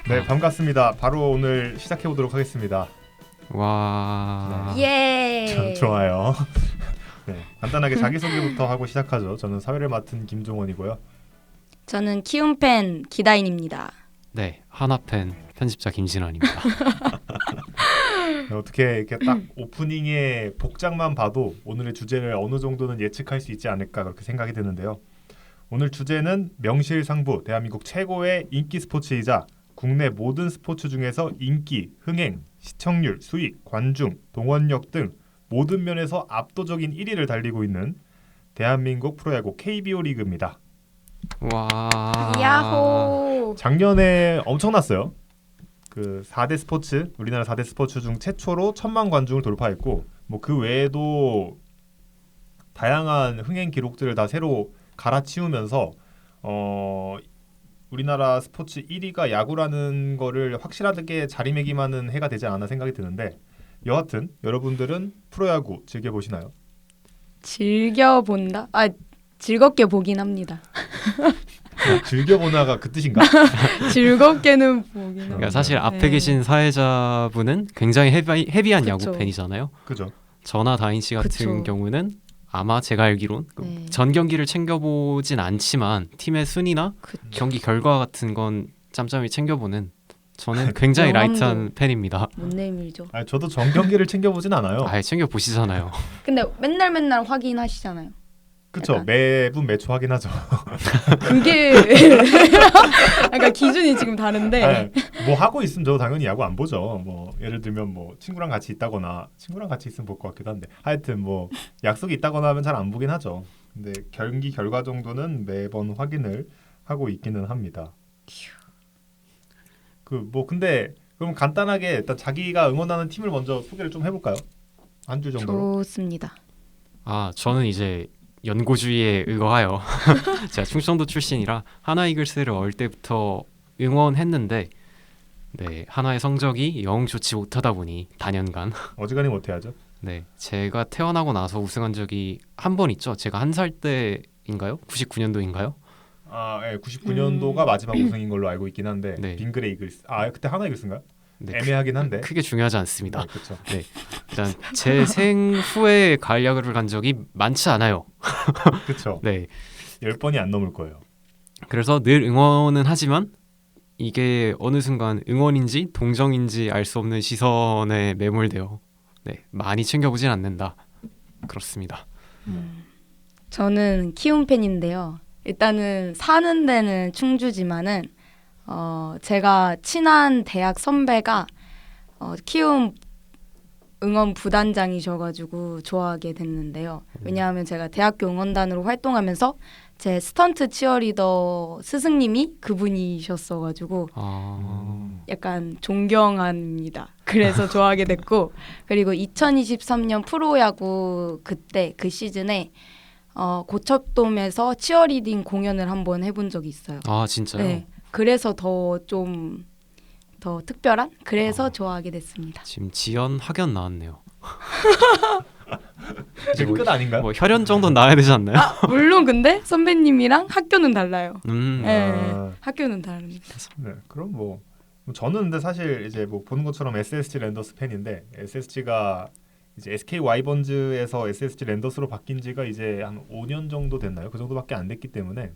네, 반갑습니다. 바로 오늘 시작해 보도록 하겠습니다. 와. 예. 좋아요. 네, 간단하게 자기소개부터 하고 시작하죠. 저는 사회를 맡은 김종원이고요. 저는 키움팬 기다인입니다. 네, 하나팬 편집자 김진환입니다. 네, 어떻게 이렇게 딱 오프닝의 복장만 봐도 오늘의 주제를 어느 정도는 예측할 수 있지 않을까 그렇게 생각이 드는데요. 오늘 주제는 명실상부 대한민국 최고의 인기 스포츠이자 국내 모든 스포츠 중에서 인기, 흥행, 시청률, 수익, 관중, 동원력 등 모든 면에서 압도적인 1위를 달리고 있는 대한민국 프로야구 KBO 리그입니다. 와. 야호. 작년에 엄청났어요. 그 4대 스포츠, 우리나라 4대 스포츠 중 최초로 1,000만 관중을 돌파했고 뭐 그 외에도 다양한 흥행 기록들을 다 새로 갈아치우면서 우리나라 스포츠 1위가 야구라는 거를 확실하게 자리매김하는 해가 되지 않았나 생각이 드는데 여하튼 여러분들은 프로야구 즐겨보시나요? 즐겨본다? 아, 즐겁게 보긴 합니다. 즐겨보나가 그 뜻인가? 즐겁게는 보긴 합니다. 그러니까 사실 앞에 네. 계신 사회자분은 굉장히 헤비한 그쵸. 야구 팬이잖아요. 그죠? 저나 다인 씨 같은 그쵸. 경우는 아마 제가 알기론 네. 전 경기를 챙겨보진 않지만 팀의 순위나 그쵸. 경기 결과 같은 건 짬짬이 챙겨보는 저는 굉장히 명함도. 라이트한 팬입니다. 못 내밀죠. 아니, 저도 전 경기를 챙겨보진 않아요. 아예 챙겨보시잖아요. 근데 맨날 확인하시잖아요. 그쵸? 약간. 매분 매초 확인하죠. 그게 그러니까 기준이 지금 다른데. 아니, 뭐 하고 있으면 저 당연히 야구 안 보죠. 뭐 예를 들면 뭐 친구랑 같이 있다거나 친구랑 같이 있으면 볼 것 같기도 한데 하여튼 뭐 약속이 있다거나 하면 잘 안 보긴 하죠. 근데 경기 결과 정도는 매번 확인을 하고 있기는 합니다. 그 뭐 근데 그럼 간단하게 일단 자기가 응원하는 팀을 먼저 소개를 좀 해볼까요? 한 줄 정도로. 좋습니다. 아 저는 이제 연고주의에 의거하여 제가 충청도 출신이라 하나 이글스를 어릴 때부터 응원했는데 네 하나의 성적이 영 좋지 못하다 보니 단연간 어지간히 못해야죠. 네 제가 태어나고 나서 우승한 적이 한 번 있죠. 제가 한 살 때인가요? 99년도인가요? 아, 예, 99년도가 마지막 우승인 걸로 알고 있긴 한데 네. 빙그레 이글스. 아, 그때 하나 이글스인가요? 네, 애매하긴 한데. 크게 중요하지 않습니다. 네, 그렇죠. 일단 제 생후에 가을 야구를 간 적이 많지 않아요. 그렇죠. 네 10번이 안 넘을 거예요. 그래서 늘 응원은 하지만 이게 어느 순간 응원인지 동정인지 알 수 없는 시선에 매몰되어 네 많이 챙겨보진 않는다. 그렇습니다. 저는 키움 팬인데요. 일단은 사는 데는 충주지만은 제가 친한 대학 선배가 키움 응원 부단장이셔가지고 좋아하게 됐는데요. 왜냐하면 제가 대학교 응원단으로 활동하면서 제 스턴트 치어리더 스승님이 그분이셨어가지고 약간 존경합니다. 그래서 좋아하게 됐고 그리고 2023년 프로야구 그때 그 시즌에 고척돔에서 치어리딩 공연을 한번 해본 적이 있어요. 아 진짜요? 네, 그래서 더 특별한 그래서 좋아하게 됐습니다. 지금 지연 학연 나왔네요. 이제 끝 아닌가요? 뭐 혈연 정도는 나와야 되지 않나요? 물론 근데 선배님이랑 학교는 달라요. 네, 아. 학교는 다릅니다. 네, 그럼 뭐 저는 근데 사실 이제 뭐 보는 것처럼 SSG 랜더스 팬인데 SSG가 이제 SK 와이번즈에서 SSG 랜더스로 바뀐 지가 이제 한 5년 정도 됐나요? 그 정도밖에 안 됐기 때문에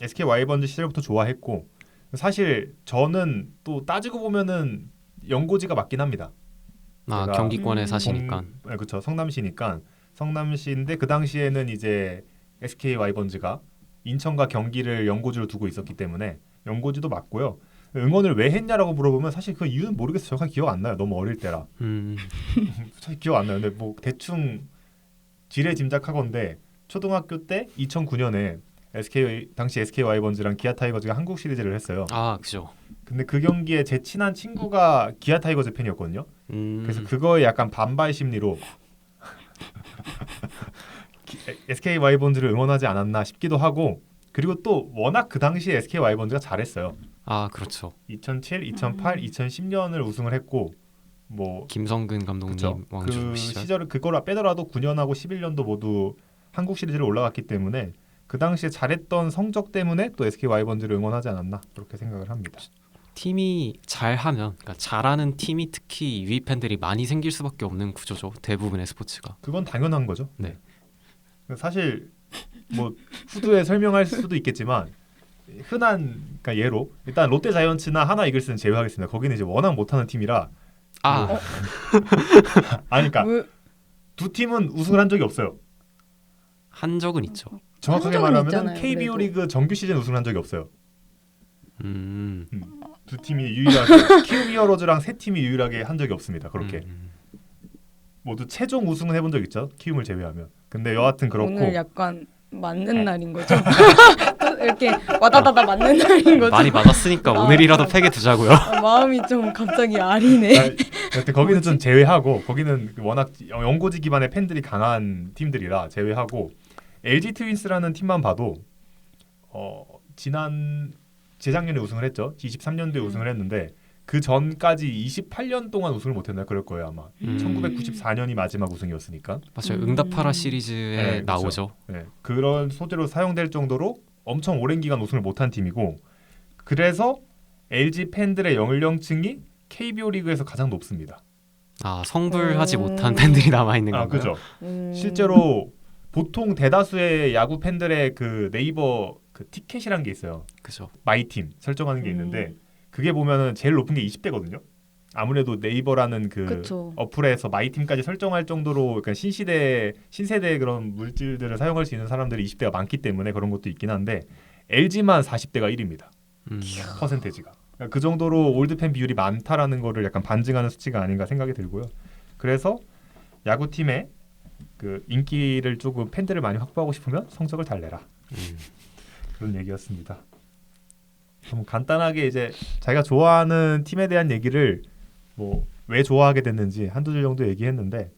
SK 와이번즈 시절부터 좋아했고 사실 저는 또 따지고 보면은 연고지가 맞긴 합니다. 아 제가 경기권에 사시니까. 네, 그렇죠. 성남시니까 성남시인데 그 당시에는 이제 SK 와이번즈가 인천과 경기를 연고지로 두고 있었기 때문에 연고지도 맞고요. 응원을 왜 했냐라고 물어보면 사실 그 이유는 모르겠어요. 정확히 기억 안 나요. 너무 어릴 때라. 사실 기억 안 나요. 근데 뭐 대충 지레 짐작하건데 초등학교 때 2009년에 당시 SK 와이번즈랑 기아 타이거즈가 한국 시리즈를 했어요. 아 그죠. 근데 그 경기에 제 친한 친구가 기아 타이거즈 팬이었거든요. 그래서 그거에 약간 반발 심리로 SK 와이번즈를 응원하지 않았나 싶기도 하고 그리고 또 워낙 그 당시에 SK 와이번즈가 잘했어요. 아 그렇죠. 2007, 2008, 2010년을 우승을 했고 뭐 김성근 감독님 그쵸? 왕조 그 시절. 시절을 그거라 빼더라도 9년하고 11년도 모두 한국 시리즈를 올라갔기 때문에 그 당시에 잘했던 성적 때문에 또 SK 와이번즈를 응원하지 않았나 그렇게 생각을 합니다. 팀이 잘하면, 그러니까 잘하는 팀이 특히 유입 팬들이 많이 생길 수밖에 없는 구조죠. 대부분의 스포츠가. 그건 당연한 거죠. 네. 사실 뭐 후드에 설명할 수도 있겠지만 흔한 그러니까 예로 일단 롯데 자이언츠나 하나 이글스는 제외하겠습니다. 거기는 이제 워낙 못하는 팀이라 아, 아니 그러니까 왜- 두 팀은 우승을 한 적이 없어요. 한 적은 있죠. 정확하게 적은 말하면 있잖아요, KBO 그래도. 리그 정규 시즌 우승을 한 적이 없어요. 음. 두 팀이 유일하게 키움 히어로즈랑 세 팀이 유일하게 한 적이 없습니다. 그렇게 모두 최종 우승은 해본 적 있죠. 키움을 제외하면. 근데 여하튼 그렇고 오늘 약간 맞는 날인 거죠? 이렇게 와다다다 맞는 날인 거죠? 많이 맞았으니까 아, 오늘이라도 팩에 두자고요. 마음이 좀 갑자기 아리네. 여하튼 거기는 좀 제외하고 거기는 워낙 연고지 기반의 팬들이 강한 팀들이라 제외하고 LG 트윈스라는 팀만 봐도 지난 재작년에 우승을 했죠. 23년도에 우승을 했는데 그 전까지 28년 동안 우승을 못했나 그럴 거예요 아마. 1994년이 마지막 우승이었으니까. 맞아요. 응답하라 시리즈에 네, 그렇죠. 나오죠. 네, 그런 소재로 사용될 정도로 엄청 오랜 기간 우승을 못한 팀이고 그래서 LG 팬들의 연령층이 KBO 리그에서 가장 높습니다. 아, 성불하지 음. 못한 팬들이 남아 있는 아 건가요? 그죠. 실제로 보통 대다수의 야구 팬들의 그 네이버 그 티켓이란 게 있어요. 그죠. 마이팀 설정하는 게 있는데 그게 보면은 제일 높은 게 20대거든요. 아무래도 네이버라는 그 그쵸. 어플에서 마이팀까지 설정할 정도로 그러니까 신세대 그런 물질들을 사용할 수 있는 사람들이 20대가 많기 때문에 그런 것도 있긴 한데 LG만 40대가 1입니다. 퍼센테지가. 그러니까 그 정도로 올드팬 비율이 많다라는 거를 약간 반증하는 수치가 아닌가 생각이 들고요. 그래서 야구팀의 그 인기를 조금 팬들을 많이 확보하고 싶으면 성적을 잘 내라. 그런 얘기였습니다. 그럼 간단하게 이제 자기가 좋아하는 팀에 대한 얘기를 뭐 왜 좋아하게 됐는지 한두 줄 정도 얘기했는데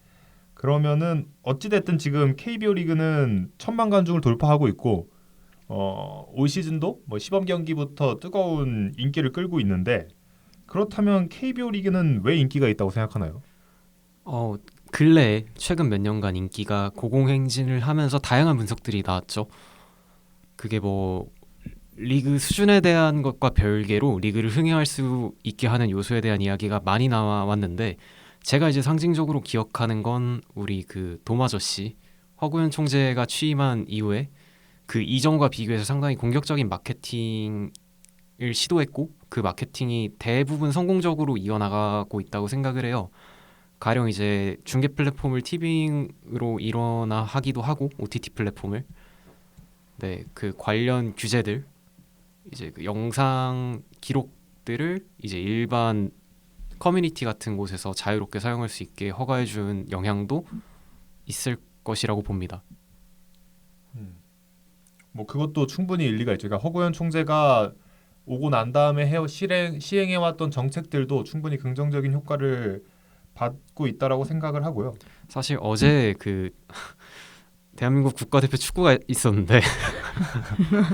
그러면은 어찌 됐든 지금 KBO 리그는 1,000만 관중을 돌파하고 있고 올 시즌도 뭐 시범 경기부터 뜨거운 인기를 끌고 있는데 그렇다면 KBO 리그는 왜 인기가 있다고 생각하나요? 근래에 최근 몇 년간 인기가 고공행진을 하면서 다양한 분석들이 나왔죠. 그게 뭐 리그 수준에 대한 것과 별개로 리그를 흥행할 수 있게 하는 요소에 대한 이야기가 많이 나왔는데 제가 이제 상징적으로 기억하는 건 우리 그 도마저씨 허구현 총재가 취임한 이후에 그 이전과 비교해서 상당히 공격적인 마케팅을 시도했고 그 마케팅이 대부분 성공적으로 이어나가고 있다고 생각을 해요. 가령 이제 중계 플랫폼을 티빙으로 일어나 하기도 하고 OTT 플랫폼을 네, 그 관련 규제들 이제 그 영상 기록들을 이제 일반 커뮤니티 같은 곳에서 자유롭게 사용할 수 있게 허가해 준 영향도 있을 것이라고 봅니다. 뭐 그것도 충분히 일리가 있죠. 그러니까 허구현 총재가 오고 난 다음에 시행해 왔던 정책들도 충분히 긍정적인 효과를 받고 있다라고 생각을 하고요. 사실 어제 그 대한민국 국가대표 축구가 있었는데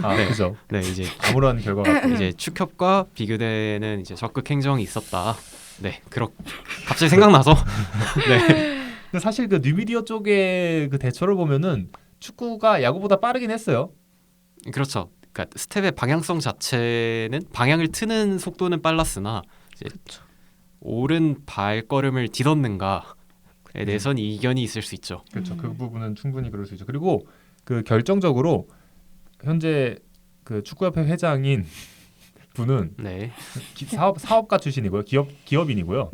아, 네. 그죠. 네, 이제 아무런 결과가 이제 축협과 비교되는 이제 적극 행정이 있었다. 네, 갑자기 생각나서 네, 근데 사실 그 뉴미디어 쪽의 그 대처를 보면은 축구가 야구보다 빠르긴 했어요. 그렇죠. 그러니까 스텝의 방향성 자체는 방향을 트는 속도는 빨랐으나 이제 옳은 발걸음을 디뎠는가에 대해서는 이견이 있을 수 있죠. 그렇죠. 그 부분은 충분히 그럴 수 있죠. 그리고 그 결정적으로 현재 그 축구협회 회장인 분은 네, 사업가 출신이고요. 기업인이고요.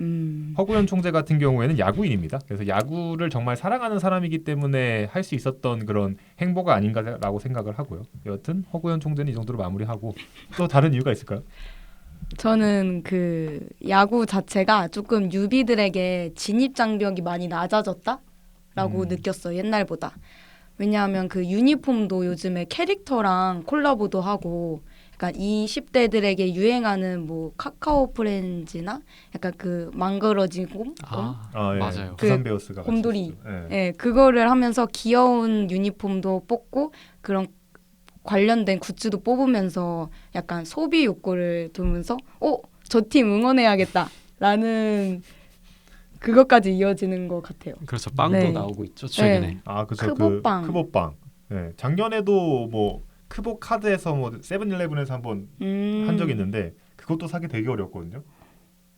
허구현 총재 같은 경우에는 야구인입니다. 그래서 야구를 정말 사랑하는 사람이기 때문에 할 수 있었던 그런 행보가 아닌가라고 생각을 하고요. 여하튼 허구현 총재는 이 정도로 마무리하고 또 다른 이유가 있을까요? 저는 그 야구 자체가 조금 유비들에게 진입 장벽이 많이 낮아졌다라고 느꼈어요. 옛날보다. 왜냐하면 그 유니폼도 요즘에 캐릭터랑 콜라보도 하고 약간 20대들에게 유행하는 뭐 카카오 프렌즈나 약간 그 망그러진 곰? 예. 맞아요. 부산 베어스가 같이 곰돌이. 했죠. 예. 예, 그거를 하면서 귀여운 유니폼도 뽑고 그런 관련된 굿즈도 뽑으면서 약간 소비 욕구를 두면서 저 팀 응원해야겠다라는 그것까지 이어지는 것 같아요. 그렇죠. 빵도 네. 나오고 있죠 최근에. 네. 아, 그렇죠. 크보빵. 그 크보빵. 예. 작년에도 뭐 크보 카드에서 뭐 세븐일레븐에서 한번 한 적이 있는데 그것도 사기 되게 어렵거든요.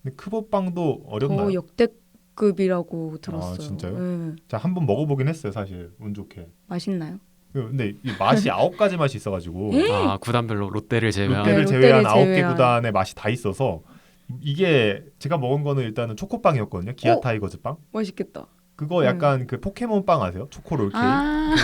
근데 크보빵도 어렵나요? 역대급이라고 들었어요. 진짜요? 네. 자, 한번 먹어보긴 했어요, 사실 운 좋게. 맛있나요? 근데 이 맛이 9가지 맛이 있어가지고 아 구단별로 롯데를 제외한 롯데를 네, 제외한 롯데를 9개 제외한. 구단의 맛이 다 있어서 이게 제가 먹은 거는 일단은 초코빵이었거든요. 기아 오! 타이거즈 빵. 맛있겠다. 그거 약간 그 포켓몬 빵 아세요? 초코 롤케이크.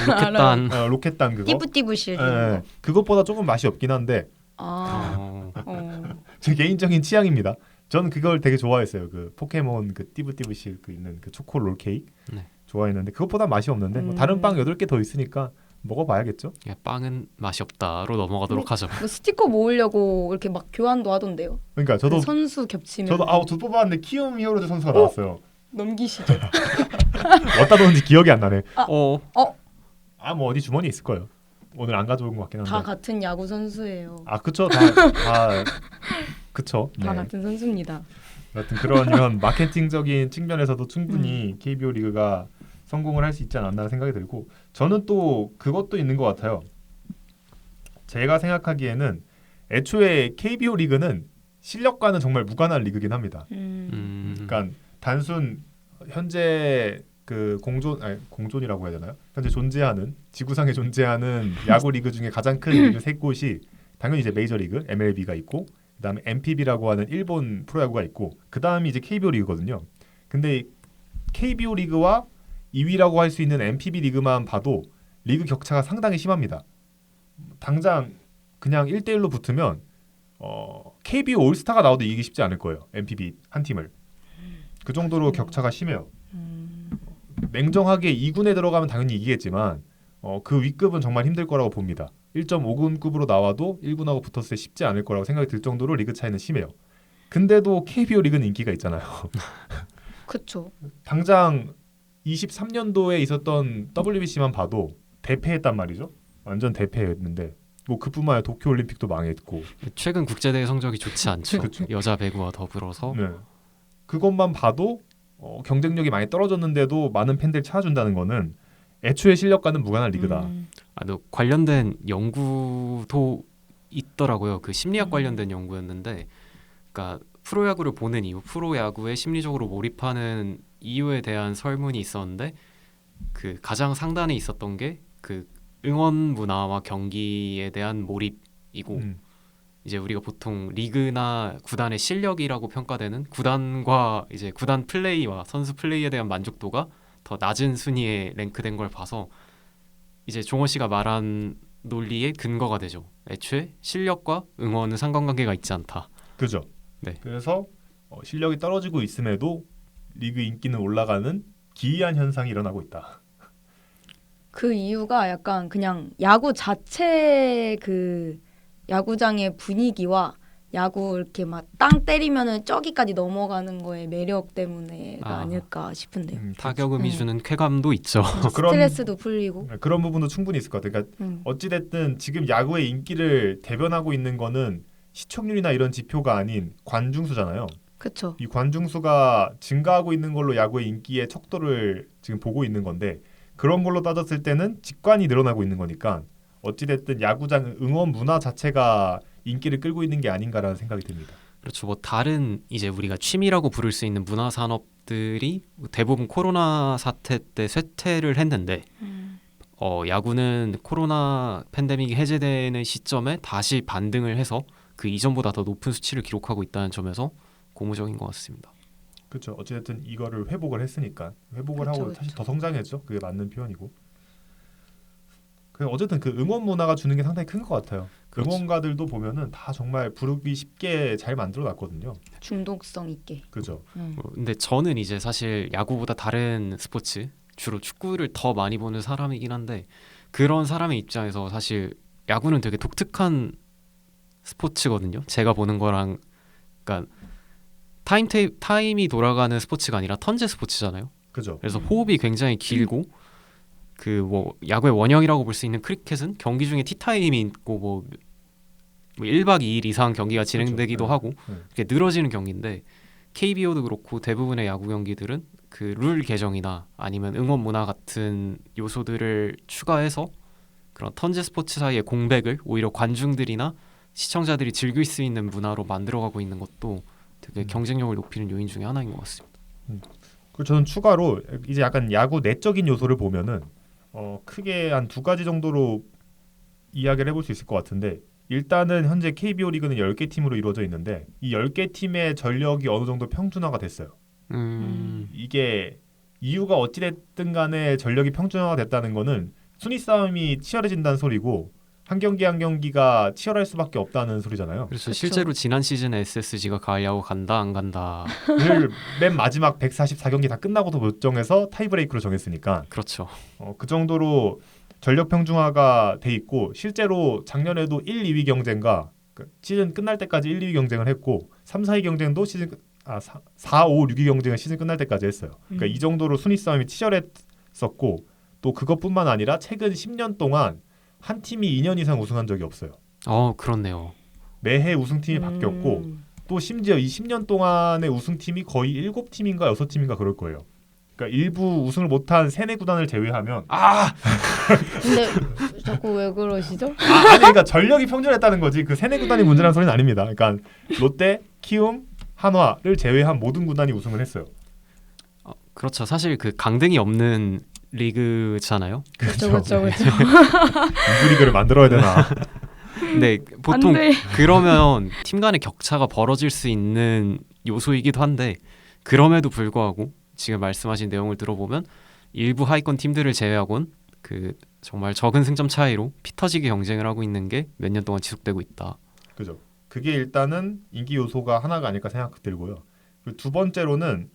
로켓단 로켓단 그거. 띠부띠부실. 예, 그것보다 조금 맛이 없긴 한데 아, 어, 제 개인적인 취향입니다. 저는 그걸 되게 좋아했어요. 그 포켓몬 그 띠부띠부실 그 있는 그 초코 롤케이크 네. 좋아했는데 그것보다 맛이 없는데 뭐 다른 빵 8개 더 있으니까 먹어봐야겠죠. 예, 빵은 맛이 없다로 넘어가도록 하죠. 뭐 스티커 모으려고 이렇게 막 교환도 하던데요. 그러니까 그 선수 겹치면 저도 뽑아봤는데 키움 히어로즈 선수가 나왔어요. 넘기시죠. 어디다 넣은지 기억이 안 나네. 어, 뭐 어디 주머니 있을 거예요. 오늘 안 가져온 것 같긴 한데. 다 같은 야구 선수예요. 그쵸. 다 그쵸. 다 네. 같은 선수입니다. 여튼 그런 이런 마케팅적인 측면에서도 충분히 KBO 리그가 성공을 할 수 있지 않았나 생각이 들고 저는 또 그것도 있는 것 같아요. 제가 생각하기에는 애초에 KBO 리그는 실력과는 정말 무관한 리그긴 합니다. 그러니까 단순 현재 그 공존이라고 해야 되나요? 현재 존재하는 지구상에 존재하는 야구 리그 중에 가장 큰 리그 세 곳이 당연히 이제 메이저리그 MLB가 있고 그다음에 NPB라고 하는 일본 프로야구가 있고 그다음이 이제 KBO 리그거든요. 근데 KBO 리그와 2위라고 할 수 있는 NPB 리그만 봐도 리그 격차가 상당히 심합니다. 당장 그냥 1대1로 붙으면 KBO 올스타가 나와도 이기기 쉽지 않을 거예요. NPB 한 팀을. 그 정도로 격차가 심해요. 냉정하게 2군에 들어가면 당연히 이기겠지만 그 윗급은 정말 힘들 거라고 봅니다. 1.5군급으로 나와도 1군하고 붙었을 때 쉽지 않을 거라고 생각이 들 정도로 리그 차이는 심해요. 근데도 KBO 리그는 인기가 있잖아요. 그렇죠. 당장 23년도에 있었던 WBC만 봐도 대패했단 말이죠. 완전 대패했는데 뭐 그뿐만 아니라 도쿄올림픽도 망했고 최근 국제대회 성적이 좋지 않죠. 그쵸. 여자 배구와 더불어서 네. 그것만 봐도 경쟁력이 많이 떨어졌는데도 많은 팬들 찾아준다는 거는 애초에 실력과는 무관한 리그다. 또 관련된 연구도 있더라고요. 그 심리학 관련된 연구였는데, 그러니까 프로야구를 보는 이유, 프로야구에 심리적으로 몰입하는 이유에 대한 설문이 있었는데, 그 가장 상단에 있었던 게 그 응원 문화와 경기에 대한 몰입이고, 이제 우리가 보통 리그나 구단의 실력이라고 평가되는 구단과 이제 구단 플레이와 선수 플레이에 대한 만족도가 더 낮은 순위에 랭크된 걸 봐서 이제 종호 씨가 말한 논리의 근거가 되죠. 애초에 실력과 응원은 상관관계가 있지 않다. 그죠. 네. 그래서 실력이 떨어지고 있음에도 리그 인기는 올라가는 기이한 현상이 일어나고 있다. 그 이유가 약간 그냥 야구 자체 그 야구장의 분위기와 야구 이렇게 막 땅 때리면은 저기까지 넘어가는 거의 매력 때문에가 아닐까 싶은데요. 타격음이 주는 쾌감도 있죠. 스트레스도 풀리고. 그런 부분도 충분히 있을 것 같아요. 그러니까 어찌됐든 지금 야구의 인기를 대변하고 있는 거는 시청률이나 이런 지표가 아닌 관중수잖아요. 그렇죠. 이 관중수가 증가하고 있는 걸로 야구의 인기의 척도를 지금 보고 있는 건데 그런 걸로 따졌을 때는 직관이 늘어나고 있는 거니까 어찌됐든 야구장 응원 문화 자체가 인기를 끌고 있는 게 아닌가라는 생각이 듭니다. 그렇죠. 뭐 다른 이제 우리가 취미라고 부를 수 있는 문화 산업들이 대부분 코로나 사태 때 쇠퇴를 했는데 야구는 코로나 팬데믹이 해제되는 시점에 다시 반등을 해서 그 이전보다 더 높은 수치를 기록하고 있다는 점에서 고무적인 것 같습니다. 그렇죠. 어찌됐든 이거를 회복을 했으니까 회복을 하고 그쵸. 사실 더 성장했죠. 그게 맞는 표현이고. 어쨌든 그 응원 문화가 주는 게 상당히 큰 것 같아요. 그렇지. 응원가들도 보면은 다 정말 부르기 쉽게 잘 만들어놨거든요. 중독성 있게. 그죠. 근데 저는 이제 사실 야구보다 다른 스포츠, 주로 축구를 더 많이 보는 사람이긴 한데 그런 사람의 입장에서 사실 야구는 되게 독특한 스포츠거든요. 제가 보는 거랑 그러니까 타임이 돌아가는 스포츠가 아니라 턴제 스포츠잖아요. 그죠. 그래서 호흡이 굉장히 길고 그 뭐 야구의 원형이라고 볼 수 있는 크리켓은 경기 중에 티타임이 있고 뭐 1박 2일 이상 경기가 진행되기도 그렇죠. 하고 이렇게 늘어지는 경기인데 KBO도 그렇고 대부분의 야구 경기들은 그 룰 개정이나 아니면 응원 문화 같은 요소들을 추가해서 그런 턴제 스포츠 사이의 공백을 오히려 관중들이나 시청자들이 즐길 수 있는 문화로 만들어가고 있는 것도 되게 경쟁력을 높이는 요인 중에 하나인 것 같습니다. 그리고 저는 추가로 이제 약간 야구 내적인 요소를 보면은 크게 한 두 가지 정도로 이야기를 해볼 수 있을 것 같은데 일단은 현재 KBO 리그는 10개 팀으로 이루어져 있는데 이 10개 팀의 전력이 어느 정도 평준화가 됐어요. 이게 이유가 어찌됐든 간에 전력이 평준화가 됐다는 거는 순위 싸움이 치열해진다는 소리고 한 경기 한 경기가 치열할 수밖에 없다는 소리잖아요. 그래서 그쵸. 실제로 지난 시즌에 SSG가 가을 야구 간다 안 간다. 를 맨 마지막 144경기 다 끝나고도 못 정해서 타이브레이크로 정했으니까 그렇죠. 그 정도로 전력 평준화가 돼 있고 실제로 작년에도 1, 2위 경쟁과 시즌 끝날 때까지 1, 2위 경쟁을 했고 3, 4위 경쟁도 4, 5, 6위 경쟁은 시즌 끝날 때까지 했어요. 그러니까 이 정도로 순위 싸움이 치열했었고 또 그것뿐만 아니라 최근 10년 동안 한 팀이 2년 이상 우승한 적이 없어요. 그렇네요. 매해 우승팀이 바뀌었고 또 심지어 이 10년 동안의 우승팀이 거의 7팀인가 6팀인가 그럴 거예요. 그러니까 일부 우승을 못한 3, 4구단을 제외하면 근데 자꾸 왜 그러시죠? 아니 그러니까 전력이 평준했다는 거지 그 3, 4구단이 문제라는 소리는 아닙니다. 그러니까 롯데, 키움, 한화를 제외한 모든 구단이 우승을 했어요. 그렇죠. 사실 그 강등이 없는 리그잖아요. 그렇죠. 인구 리그를 만들어야 되나? 근데 보통 안 돼. 그러면 팀 간의 격차가 벌어질 수 있는 요소이기도 한데 그럼에도 불구하고 지금 말씀하신 내용을 들어보면 일부 하위권 팀들을 제외하곤 그 정말 적은 승점 차이로 피 터지게 경쟁을 하고 있는 게 몇 년 동안 지속되고 있다. 그죠. 그게 일단은 인기 요소가 하나가 아닐까 생각 들고요. 그리고 두 번째로는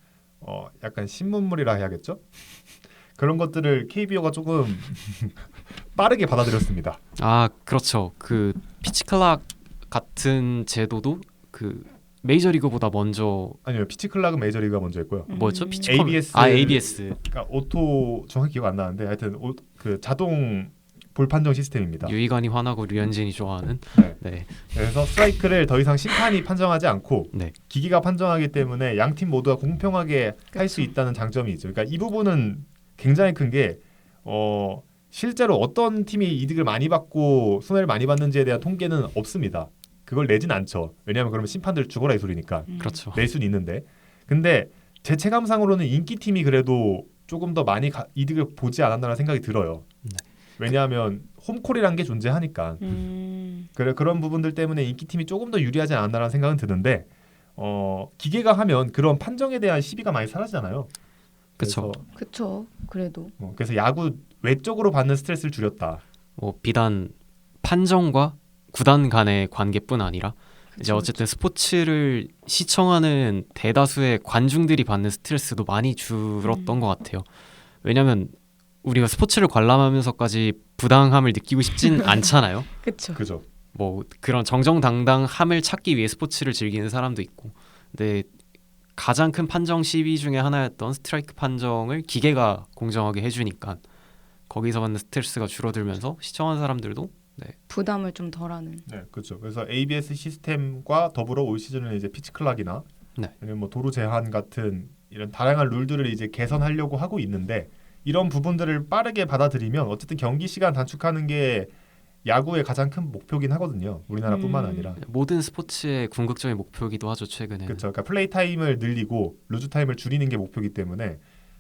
약간 신문물이라 해야겠죠? 그런 것들을 KBO가 조금 빠르게 받아들였습니다. 그렇죠. 그 피치클락 같은 제도도 그 메이저리그보다 먼저 아니요, 피치클락은 메이저리그가 먼저 했고요. 뭐였죠? ABS. ABS 그러니까 오토 정확히 기억 안 나는데 하여튼 그 자동 볼 판정 시스템입니다. 유희관이 화나고 류현진이 좋아하는. 네. 네. 그래서 스트라이크를 더 이상 심판이 판정하지 않고 네. 기계가 판정하기 때문에 양 팀 모두가 공평하게 할 수 있다는 장점이 있죠. 그러니까 이 부분은 굉장히 큰 게 실제로 어떤 팀이 이득을 많이 받고 손해를 많이 받는지에 대한 통계는 없습니다. 그걸 내진 않죠. 왜냐하면 그러면 심판들 죽어라 이 소리니까 그렇죠. 낼 수는 있는데 근데 제 체감상으로는 인기팀이 그래도 조금 더 많이 이득을 보지 않았나라는 생각이 들어요. 네. 왜냐하면 홈콜이란 게 존재하니까 그런 부분들 때문에 인기팀이 조금 더 유리하지 않았나라는 생각은 드는데 기계가 하면 그런 판정에 대한 시비가 많이 사라지잖아요. 그렇죠. 그쵸. 그래도 그래서 야구 외적으로 받는 스트레스를 줄였다. 비단 판정과 구단 간의 관계뿐 아니라 이제 그쵸, 어쨌든 스포츠를 시청하는 대다수의 관중들이 받는 스트레스도 많이 줄었던 것 같아요. 왜냐하면 우리가 스포츠를 관람하면서까지 부당함을 느끼고 싶진 않잖아요. 그쵸. 그죠. 뭐 그런 정정당당함을 찾기 위해 스포츠를 즐기는 사람도 있고, 근데 가장 큰 판정 시비 중에 하나였던 스트라이크 판정을 기계가 공정하게 해주니까 거기서 받는 스트레스가 줄어들면서 시청하는 사람들도 부담을 좀 덜하는. 네, 그렇죠. 그래서 ABS 시스템과 더불어 올 시즌은 이제 피치클락이나 네. 아니면 뭐 도루 제한 같은 이런 다양한 룰들을 이제 개선하려고 하고 있는데 이런 부분들을 빠르게 받아들이면 어쨌든 경기 시간 단축하는 게 야구의 가장 큰 목표긴 하거든요. 우리나라뿐만 아니라. 모든 스포츠의 궁극적인 목표이기도 하죠 최근에. 그렇죠. 그러니까 플레이 타임을 늘리고 루즈 타임을 줄이는 게 목표이기 때문에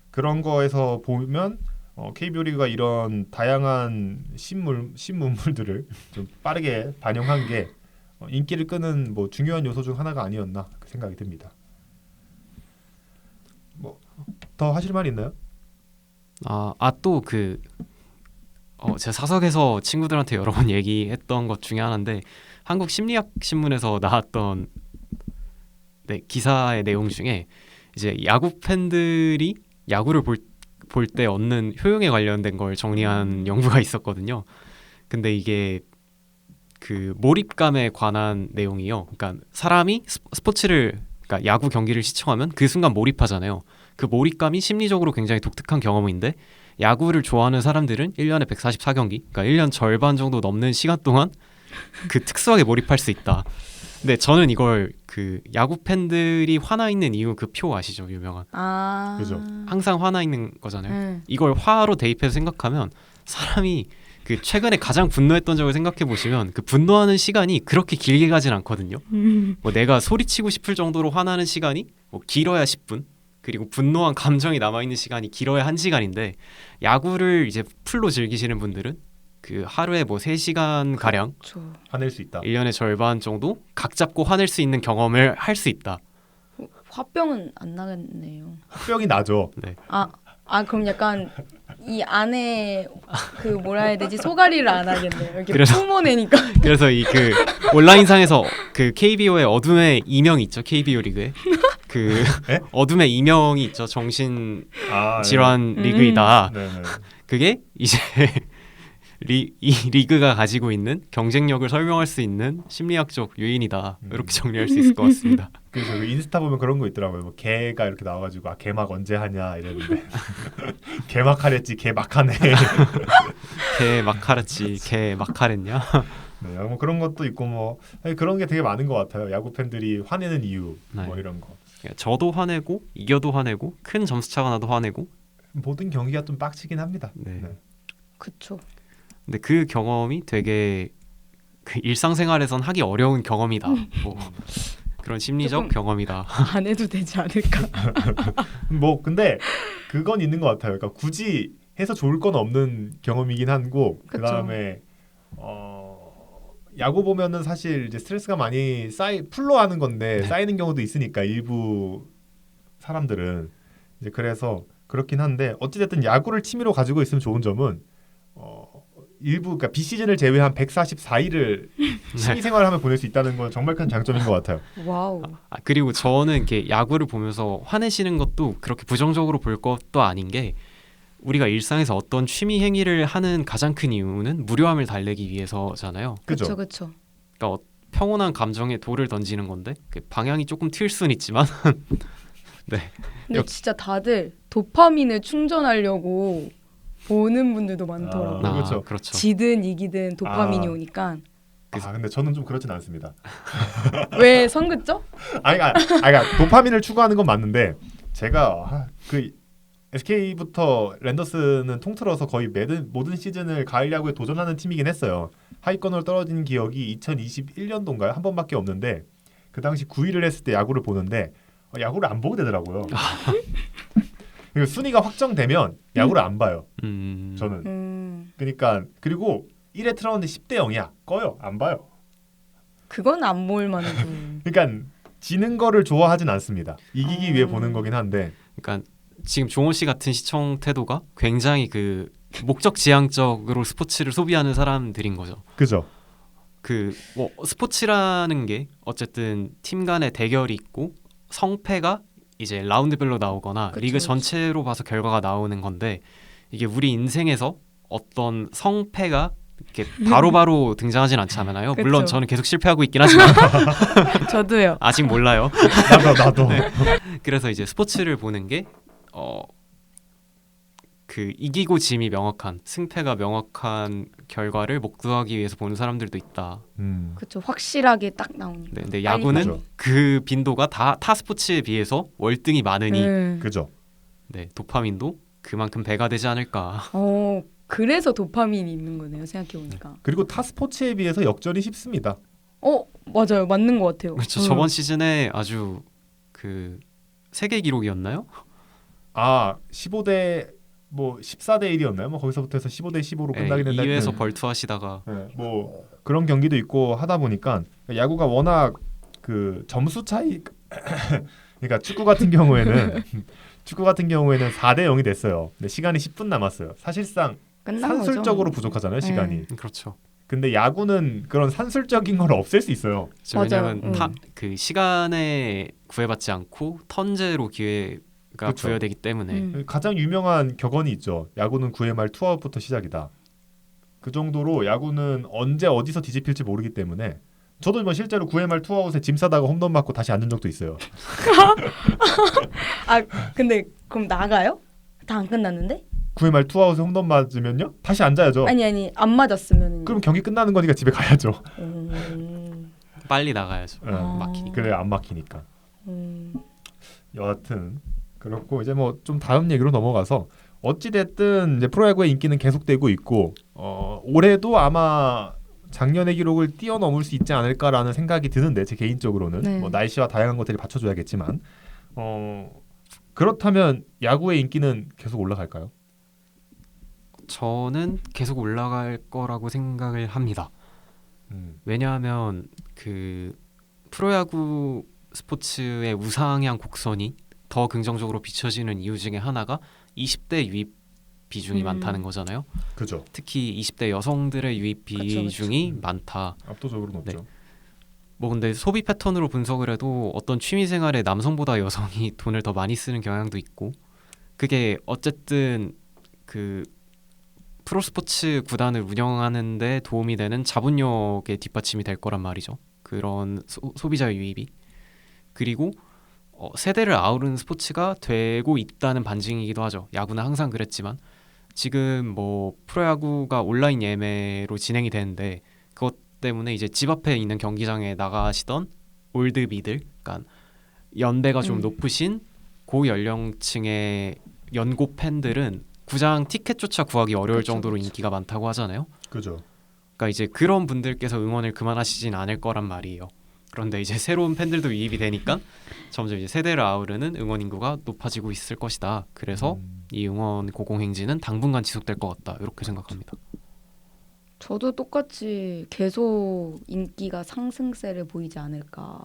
그런 거에서 보면 KBO 리그가 이런 다양한 신문물들을 좀 빠르게 반영한 게 인기를 끄는 뭐 중요한 요소 중 하나가 아니었나 그 생각이 듭니다. 뭐 더 하실 말 있나요? 또 그 제가 사석에서 친구들한테 여러 번 얘기했던 것 중에 하나인데 한국 심리학 신문에서 나왔던 기사의 내용 중에 이제 야구 팬들이 야구를 볼 때 얻는 효용에 관련된 걸 정리한 연구가 있었거든요. 근데 이게 그 몰입감에 관한 내용이요. 그러니까 사람이 스포츠를 그러니까 야구 경기를 시청하면 그 순간 몰입하잖아요. 그 몰입감이 심리적으로 굉장히 독특한 경험인데 야구를 좋아하는 사람들은 1년에 144경기, 그러니까 1년 절반 정도 넘는 시간 동안 그 특수하게 몰입할 수 있다. 근데 저는 이걸 그 야구 팬들이 화나 있는 이유 그 표 아시죠? 유명한. 그죠. 항상 화나 있는 거잖아요. 네. 이걸 화로 대입해서 생각하면 사람이 그 최근에 가장 분노했던 적을 생각해 보시면 그 분노하는 시간이 그렇게 길게 가진 않거든요. 뭐 내가 소리치고 싶을 정도로 화나는 시간이 뭐 길어야 10분, 그리고 분노한 감정이 남아 있는 시간이 길어야 1시간인데 야구를 이제 풀로 즐기시는 분들은 그 하루에 뭐 3시간 가량 저 화낼 수 있다. 1년의 절반 정도 각 잡고 화낼 수 있는 경험을 할 수 있다. 화병은 안 나겠네요. 병이 나죠. 네. 그럼 약간 이 안에 그 뭐라 해야 되지 소가리를 안 하겠네요. 이렇게 그래서- 뿜어내니까. 그래서 이 그 온라인상에서 그 KBO의 어둠의 이명이 있죠. KBO 리그에 그 에? 어둠의 이명이 있죠. 정신 아, 질환 리그이다. 네. 네. 그게 이제 이 리그가 가지고 있는 경쟁력을 설명할 수 있는 심리학적 요인이다. 이렇게 정리할 수 있을 것 같습니다. 그래서 그 인스타 보면 그런 거 있더라고요. 뭐 개가 이렇게 나와가지고 개막 언제 하냐 이랬는데 개막 하랬지 개막 하네. 개 막하랬지, 개 막하랬냐? 네, 뭐 그런 것도 있고 뭐 아니, 그런 게 되게 많은 것 같아요. 야구 팬들이 화내는 이유 뭐 네. 이런 거. 저도 화내고 이겨도 화내고 큰 점수 차가 나도 화내고. 모든 경기가 좀 빡치긴 합니다. 네. 그쵸. 근데 그 경험이 되게 그 일상생활에선 하기 어려운 경험이다. 뭐 그런 심리적 조금- 경험이다. 안 해도 되지 않을까. 뭐 근데 그건 있는 것 같아요. 그러니까 굳이 해서 좋을 건 없는 경험이긴 한고 그 그쵸. 다음에 야구 보면은 사실 이제 스트레스가 많이 풀로 하는 건데 네. 쌓이는 경우도 있으니까 일부 사람들은 이제 그래서 그렇긴 한데 어찌됐든 야구를 취미로 가지고 있으면 좋은 점은 일부 그러니까 비시즌을 제외한 144일을 취미 생활하며 보낼 수 있다는 건 정말 큰 장점인 것 같아요. 와우. 그리고 저는 이렇게 야구를 보면서 화내시는 것도 그렇게 부정적으로 볼 것도 아닌 게 우리가 일상에서 어떤 취미 행위를 하는 가장 큰 이유는 무료함을 달래기 위해서잖아요. 그죠? 그쵸. 그러니까 평온한 감정에 돌을 던지는 건데 그 방향이 조금 튈 수는 있지만 근데 역- 진짜 다들 도파민을 충전하려고 보는 분들도 많더라고요. 아, 그렇죠. 그렇죠. 지든 이기든 도파민이 아. 오니까. 근데 저는 좀 그렇진 않습니다. 왜 선긋죠? 그러니까 도파민을 추구하는 건 맞는데 제가 그 SK부터 랜더스는 통틀어서 거의 모든 시즌을 가을 야구에 도전하는 팀이긴 했어요. 하위권으로 떨어진 기억이 2021년도인가요? 한 번밖에 없는데 그 당시 9위를 했을 때 야구를 보는데 야구를 안 보게 되더라고요. 그리고 순위가 확정되면 야구를 안 봐요. 저는. 그러니까 그리고 1회 틀었는데 10대 0이야. 꺼요. 안 봐요. 그건 안 볼 만해도. 그러니까 지는 거를 좋아하진 않습니다. 이기기 위해 보는 거긴 한데. 그러니까 지금 종호 씨 같은 시청 태도가 굉장히 그 목적 지향적으로 스포츠를 소비하는 사람들인 거죠. 그죠? 그 뭐 스포츠라는 게 어쨌든 팀 간의 대결이 있고 성패가 이제 라운드별로 나오거나 그쵸, 리그 그쵸. 전체로 봐서 결과가 나오는 건데 이게 우리 인생에서 어떤 성패가 이렇게 바로바로 등장하진 않잖아요. 그쵸. 물론 저는 계속 실패하고 있긴 하지만 저도요. 아직 몰라요. 나도. 그래서 이제 스포츠를 보는 게 그 이기고 짐이 명확한 승패가 명확한 결과를 목도하기 위해서 보는 사람들도 있다. 그쵸. 확실하게 딱 나오니까. 네, 근데 야구는 그죠. 그 빈도가 타 스포츠에 비해서 월등히 많으니 그죠? 네, 도파민도 그만큼 배가 되지 않을까. 그래서 도파민이 있는 거네요. 생각해 보니까. 그리고 타 스포츠에 비해서 역전이 쉽습니다. 맞아요. 맞는 것 같아요. 그렇죠. 저번 시즌에 아주 그 세계 기록이었나요? 15대 뭐 14대 1이었나요? 뭐 거기서부터 해서 15대 15로 끝나긴 네, 했는데 2회에서 벌투하시다가 뭐 그런 경기도 있고 하다 보니까 야구가 워낙 그 점수 차이 그러니까 축구 같은 경우에는 4대 0이 됐어요. 근데 시간이 10분 남았어요. 사실상 끝난 산술적으로 거죠. 부족하잖아요, 시간이. 그렇죠. 근데 야구는 그런 산술적인 걸 없앨 수 있어요. 맞아요. 왜냐하면 그 시간에 구애받지 않고 턴제로 기회가 그쵸. 부여되기 때문에 가장 유명한 격언이 있죠. 야구는 9회 말 투아웃부터 시작이다. 그 정도로 야구는 언제 어디서 뒤집힐지 모르기 때문에 저도 뭐 실제로 9회 말 투아웃에 짐 싸다가 홈런 맞고 다시 앉은 적도 있어요. 근데 그럼 나가요? 다 안 끝났는데? 9회 말 투아웃에 홈런 맞으면요? 다시 앉아야죠. 아니 안 맞았으면. 그럼 경기 끝나는 거니까 집에 가야죠. 빨리 나가야죠. 예. 막히니까. 그래 안 막히니까. 여하튼 그렇고 이제 뭐 좀 다음 얘기로 넘어가서 어찌 됐든 이제 프로야구의 인기는 계속되고 있고 올해도 아마 작년의 기록을 뛰어넘을 수 있지 않을까라는 생각이 드는데 제 개인적으로는 네. 뭐 날씨와 다양한 것들이 받쳐줘야겠지만 그렇다면 야구의 인기는 계속 올라갈까요? 저는 계속 올라갈 거라고 생각을 합니다. 왜냐하면 그 프로야구 스포츠의 우상향 곡선이 더 긍정적으로 비춰지는 이유 중에 하나가 20대 유입 비중이 많다는 거잖아요. 그죠. 특히 20대 여성들의 유입 비중이 그쵸. 많다. 압도적으로 높죠. 뭐 근데 소비 패턴으로 분석을 해도 어떤 취미 생활에 남성보다 여성이 돈을 더 많이 쓰는 경향도 있고, 그게 어쨌든 그 프로스포츠 구단을 운영하는데 도움이 되는 자본력의 뒷받침이 될 거란 말이죠. 그런 소비자 유입이. 그리고 세대를 아우르는 스포츠가 되고 있다는 반증이기도 하죠. 야구는 항상 그랬지만 지금 뭐 프로야구가 온라인 예매로 진행이 되는데 그것 때문에 이제 집 앞에 있는 경기장에 나가시던 올드비들, 그러니까 연배가 좀 높으신 고연령층의 연고 팬들은 구장 티켓조차 구하기 어려울 그쵸, 정도로 그쵸. 인기가 많다고 하잖아요. 그죠. 그러니까 이제 그런 분들께서 응원을 그만하시진 않을 거란 말이에요. 그런데 이제 새로운 팬들도 유입이 되니까 점점 이제 세대를 아우르는 응원 인구가 높아지고 있을 것이다. 그래서 이 응원 고공행진은 당분간 지속될 것 같다. 이렇게 생각합니다. 저도 똑같이 계속 인기가 상승세를 보이지 않을까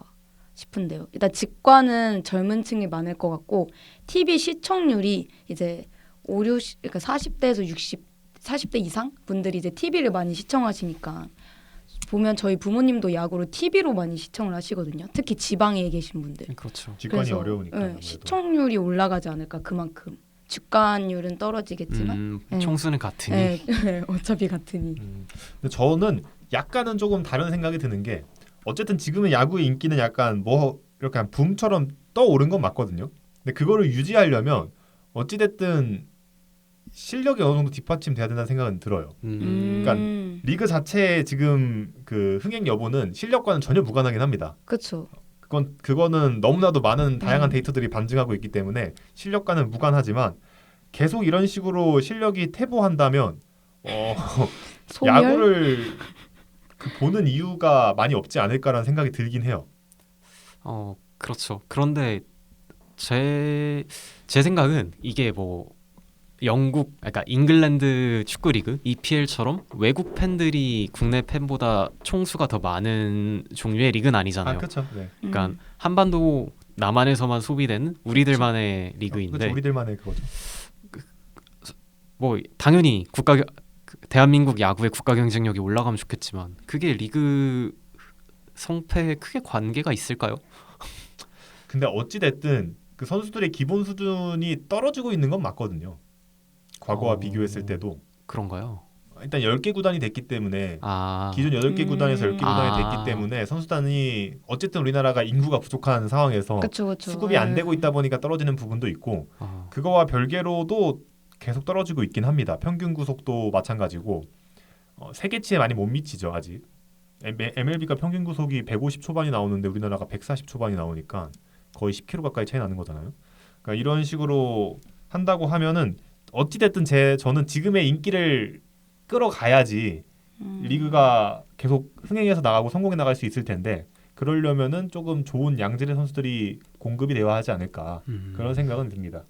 싶은데요. 일단 직관은 젊은 층이 많을 것 같고 TV 시청률이 이제 60, 그러니까 40대에서 40대 이상 분들이 이제 TV를 많이 시청하시니까 보면 저희 부모님도 야구를 TV로 많이 시청을 하시거든요. 특히 지방에 계신 분들. 그렇죠. 직관이 그래서, 어려우니까. 네, 아무래도. 시청률이 올라가지 않을까 그만큼. 주가율은 떨어지겠지만 네. 총수는 같으니. 네, 어차피 같으니. 근데 저는 약간은 조금 다른 생각이 드는 게 어쨌든 지금은 야구의 인기는 약간 뭐 이렇게 한 붐처럼 떠오른 건 맞거든요. 근데 그거를 유지하려면 어찌 됐든 실력이 어느 정도 뒷받침돼야 된다는 생각은 들어요. 그러니까 리그 자체의 지금 그 흥행 여부는 실력과는 전혀 무관하긴 합니다. 그렇죠. 그거는 너무나도 많은 다양한 데이터들이 반증하고 있기 때문에 실력과는 무관하지만 계속 이런 식으로 실력이 퇴보한다면 소멸? 야구를 보는 이유가 많이 없지 않을까라는 생각이 들긴 해요. 그렇죠. 그런데 제 생각은 이게 뭐 영국, 그러니까 잉글랜드 축구 리그 EPL처럼 외국 팬들이 국내 팬보다 총수가 더 많은 종류의 리그는 아니잖아요. 그렇죠. 네. 그러니까 한반도 남한에서만 소비되는 우리들만의 리그인데, 그렇죠. 우리들만의 그거죠. 뭐 당연히 대한민국 야구의 국가 경쟁력이 올라가면 좋겠지만 그게 리그 성패에 크게 관계가 있을까요? 근데 어찌 됐든 그 선수들의 기본 수준이 떨어지고 있는 건 맞거든요. 과거와 비교했을 때도 그런가요? 일단 10개 구단이 됐기 때문에 아, 기존 8개 구단에서 10개 구단이 아. 됐기 때문에 선수단이 어쨌든 우리나라가 인구가 부족한 상황에서 그렇죠. 수급이 안 되고 있다 보니까 떨어지는 부분도 있고 그거와 별개로도 계속 떨어지고 있긴 합니다. 평균 구속도 마찬가지고 세계치에 많이 못 미치죠 아직. MLB가 평균 구속이 150 초반이 나오는데 우리나라가 140 초반이 나오니까 거의 10km 가까이 차이 나는 거잖아요. 그러니까 이런 식으로 한다고 하면은 어찌 됐든 저는 지금의 인기를 끌어가야지 리그가 계속 흥행해서 나가고 성공해 나갈 수 있을 텐데 그러려면은 조금 좋은 양질의 선수들이 공급이 되어야 하지 않을까 그런 생각은 듭니다.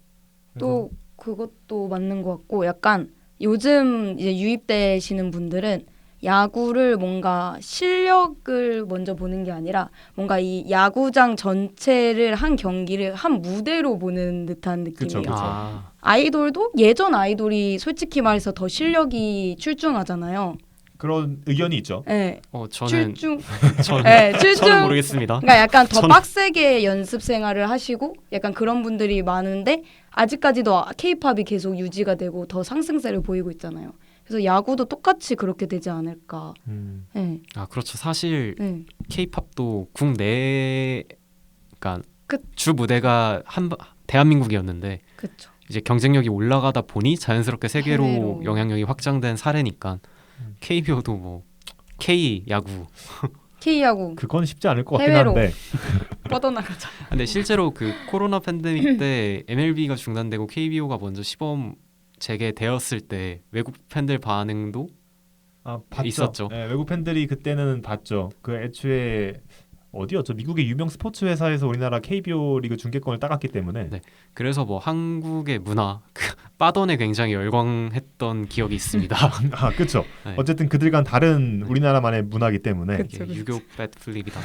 또 그것도 맞는 것 같고 약간 요즘 이제 유입되시는 분들은 야구를 뭔가 실력을 먼저 보는 게 아니라 뭔가 이 야구장 전체를 한 경기를 한 무대로 보는 듯한 느낌이에요. 그쵸. 아이돌도 예전 아이돌이 솔직히 말해서 더 실력이 출중하잖아요. 그런 의견이 있죠. 네, 저는 출중. 저는, 네, 저는 출중. 모르겠습니다. 그러니까 약간 더 전- 빡세게 연습 생활을 하시고 약간 그런 분들이 많은데 아직까지도 K-팝이 계속 유지가 되고 더 상승세를 보이고 있잖아요. 그래서 야구도 똑같이 그렇게 되지 않을까. 네, 그렇죠. 사실 네. K-팝도 국내, 그러니까 그- 주 무대가 대한민국이었는데 그렇죠. 이제 경쟁력이 올라가다 보니 자연스럽게 세계로 해외로. 영향력이 확장된 사례니까 KBO도 뭐 K 야구. K야구 그건 쉽지 않을 것 같긴 해외로. 한데 뻗어나가자. 근데 실제로 그 코로나 팬데믹 때 MLB가 중단되고 KBO가 먼저 시범 재개되었을 때 외국 팬들 반응도 봤죠. 있었죠. 네, 외국 팬들이 그때는 봤죠. 그 애초에 어디였죠? 미국의 유명 스포츠 회사에서 우리나라 KBO 리그 중계권을 따갔기 때문에 네. 그래서 뭐 한국의 문화 빠던에 굉장히 열광했던 기억이 있습니다. 그렇죠. 네. 어쨌든 그들과는 다른 우리나라만의 문화이기 때문에 그쵸. 이게 유교 배트플립이다.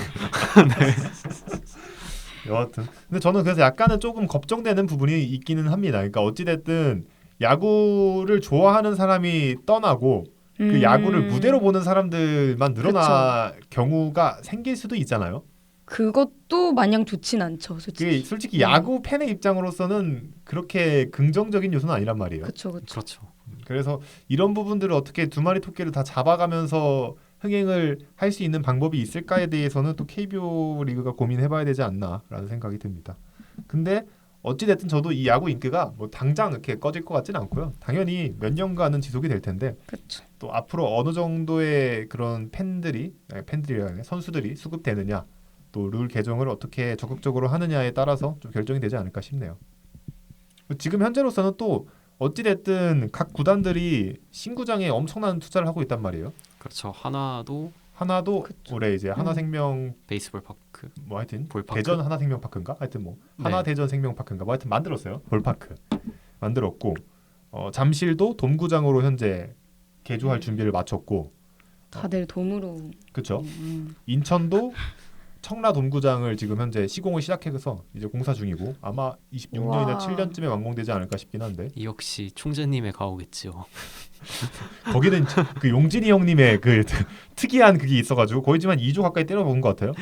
여하튼 근데 저는 그래서 약간은 조금 걱정되는 부분이 있기는 합니다. 그러니까 어찌됐든 야구를 좋아하는 사람이 떠나고 그 야구를 무대로 보는 사람들만 늘어나 경우가 생길 수도 있잖아요. 그것도 마냥 좋진 않죠, 솔직히. 그게 솔직히 야구 팬의 입장으로서는 그렇게 긍정적인 요소는 아니란 말이에요. 그렇죠, 그렇죠. 그렇죠. 그래서 이런 부분들을 어떻게 두 마리 토끼를 다 잡아가면서 흥행을 할 수 있는 방법이 있을까에 대해서는 또 KBO 리그가 고민해봐야 되지 않나라는 생각이 듭니다. 근데 어찌됐든 저도 이 야구 인기가 뭐 당장 이렇게 꺼질 것 같지는 않고요. 당연히 몇 년간은 지속이 될 텐데 그렇죠. 또 앞으로 어느 정도의 그런 팬들이랑 선수들이 수급되느냐 또 룰 개정을 어떻게 적극적으로 하느냐에 따라서 좀 결정이 되지 않을까 싶네요. 지금 현재로서는 또 어찌됐든 각 구단들이 신구장에 엄청난 투자를 하고 있단 말이에요. 그렇죠. 하나도 하나도 그쵸. 올해 이제 하나생명 베이스볼 파크. 뭐 하여튼 볼파크? 대전 하나생명파크인가 하여튼 뭐 네. 하나대전 생명파크인가 뭐 하여튼 만들었어요. 볼파크 만들었고 잠실도 돔구장으로 현재 개조할 준비를 마쳤고 다들 돔으로. 그렇죠. 인천도 청라 돔구장을 지금 현재 시공을 시작해서 이제 공사 중이고 아마 26년이나 우와. 7년쯤에 완공되지 않을까 싶긴 한데 이 역시 총재님의 가오겠죠. 거기는 그 용진이 형님의 그 특이한 그게 있어가지고 거의 지금 한 2조 가까이 때려먹은 것 같아요.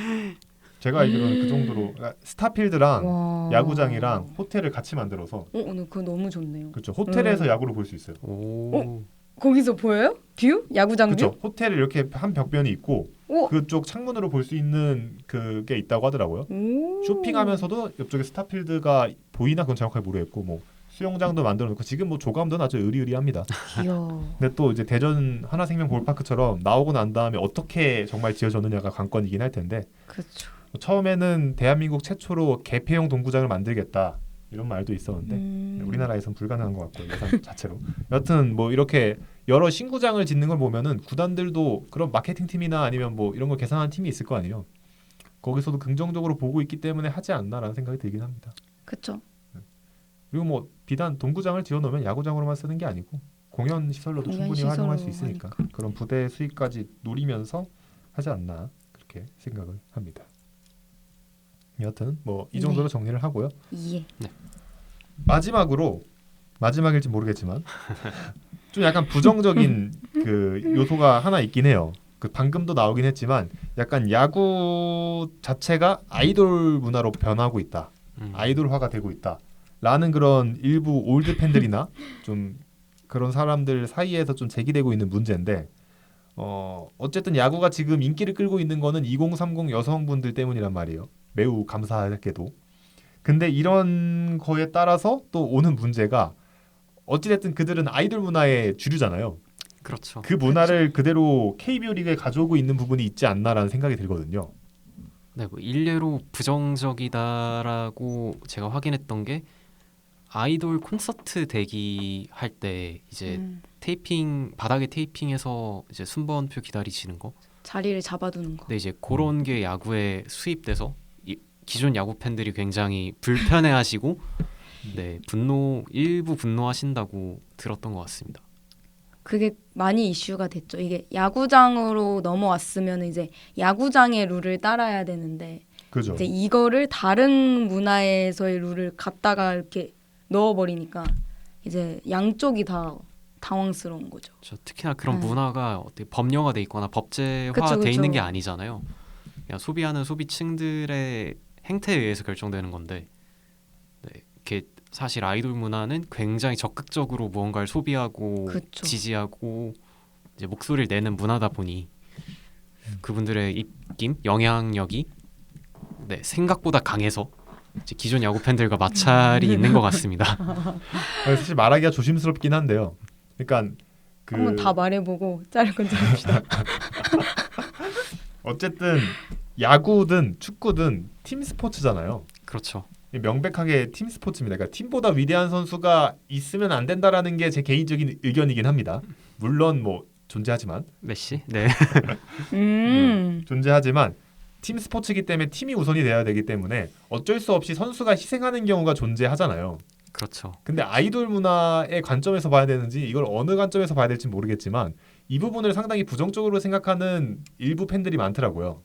제가 알기로는 그 정도로 그러니까 스타필드랑 와. 야구장이랑 호텔을 같이 만들어서 오늘 그거 너무 좋네요. 그렇죠. 호텔에서 야구를 볼 수 있어요. 오. 거기서 보여요? 뷰? 야구장 뷰? 그렇죠. 호텔을 이렇게 한 벽면이 있고 오. 그쪽 창문으로 볼 수 있는 그게 있다고 하더라고요. 오. 쇼핑하면서도 옆쪽에 스타필드가 보이나 그건 정확하게 모르겠고 뭐 수영장도 만들어 놓고 지금 뭐 조감도는 아주 의리의리합니다. 귀여워. 근데 또 이제 대전 하나생명 볼파크처럼 나오고 난 다음에 어떻게 정말 지어졌느냐가 관건이긴 할 텐데 그렇죠. 처음에는 대한민국 최초로 개폐형 동구장을 만들겠다 이런 말도 있었는데 우리나라에선 불가능한 것 같고요 예산 자체로. 여튼 뭐 이렇게 여러 신구장을 짓는 걸 보면은 구단들도 그런 마케팅 팀이나 아니면 뭐 이런 걸 계산하는 팀이 있을 거 아니에요. 거기서도 긍정적으로 보고 있기 때문에 하지 않나라는 생각이 들긴 합니다. 그렇죠. 그리고 뭐 비단 동구장을 지어놓으면 야구장으로만 쓰는 게 아니고 공연 시설로도 공연 충분히 활용할 수 시설로 있으니까 그런 부대 수익까지 노리면서 하지 않나 그렇게 생각을 합니다. 여튼 뭐 이 정도로 네. 정리를 하고요. 예. 마지막일지 모르겠지만 좀 약간 부정적인 그 요소가 하나 있긴 해요. 그 방금도 나오긴 했지만 약간 야구 자체가 아이돌 문화로 변하고 있다. 아이돌화가 되고 있다라는 그런 일부 올드 팬들이나 좀 그런 사람들 사이에서 좀 제기되고 있는 문제인데 어쨌든 야구가 지금 인기를 끌고 있는 거는 2030 여성분들 때문이란 말이에요. 매우 감사하게도. 근데 이런 거에 따라서 또 오는 문제가 어찌됐든 그들은 아이돌 문화의 주류잖아요. 그렇죠. 그 문화를 그대로 KBO 리그에 가져오고 있는 부분이 있지 않나라는 생각이 들거든요. 네, 뭐 일례로 부정적이다라고 제가 확인했던 게 아이돌 콘서트 대기할 때 이제 테이핑 바닥에 테이핑해서 이제 순번표 기다리시는 거. 자리를 잡아두는 거. 근데 이제 그런 게 야구에 수입돼서 기존 야구 팬들이 굉장히 불편해하시고 네 일부 분노하신다고 들었던 것 같습니다. 그게 많이 이슈가 됐죠. 이게 야구장으로 넘어왔으면 이제 야구장의 룰을 따라야 되는데 그죠? 이제 이거를 다른 문화에서의 룰을 갖다가 이렇게 넣어버리니까 이제 양쪽이 다 당황스러운 거죠. 특히나 그런 네. 문화가 어떻게 법령화돼 있거나 법제화돼 그쵸, 그쵸. 있는 게 아니잖아요. 그냥 소비하는 소비층들의 행태에 의해서 결정되는 건데 네, 이렇게 사실 아이돌 문화는 굉장히 적극적으로 무언가를 소비하고 그쵸. 지지하고 이제 목소리를 내는 문화다 보니 그분들의 입김, 영향력이 네, 생각보다 강해서 이제 기존 야구 팬들과 마찰이 있는 것 같습니다. 사실 말하기가 조심스럽긴 한데요. 그러니까 한번 다 말해보고 자를 건 자릅시다. 어쨌든 야구든 축구든 팀 스포츠잖아요. 그렇죠. 명백하게 팀 스포츠입니다. 그러니까 팀보다 위대한 선수가 있으면 안 된다라는 게 제 개인적인 의견이긴 합니다. 물론 뭐 존재하지만 메시? 네. 존재하지만 팀 스포츠이기 때문에 팀이 우선이 돼야 되기 때문에 어쩔 수 없이 선수가 희생하는 경우가 존재하잖아요. 그렇죠. 근데 아이돌 문화의 관점에서 봐야 되는지 이걸 어느 관점에서 봐야 될지 모르겠지만 이 부분을 상당히 부정적으로 생각하는 일부 팬들이 많더라고요.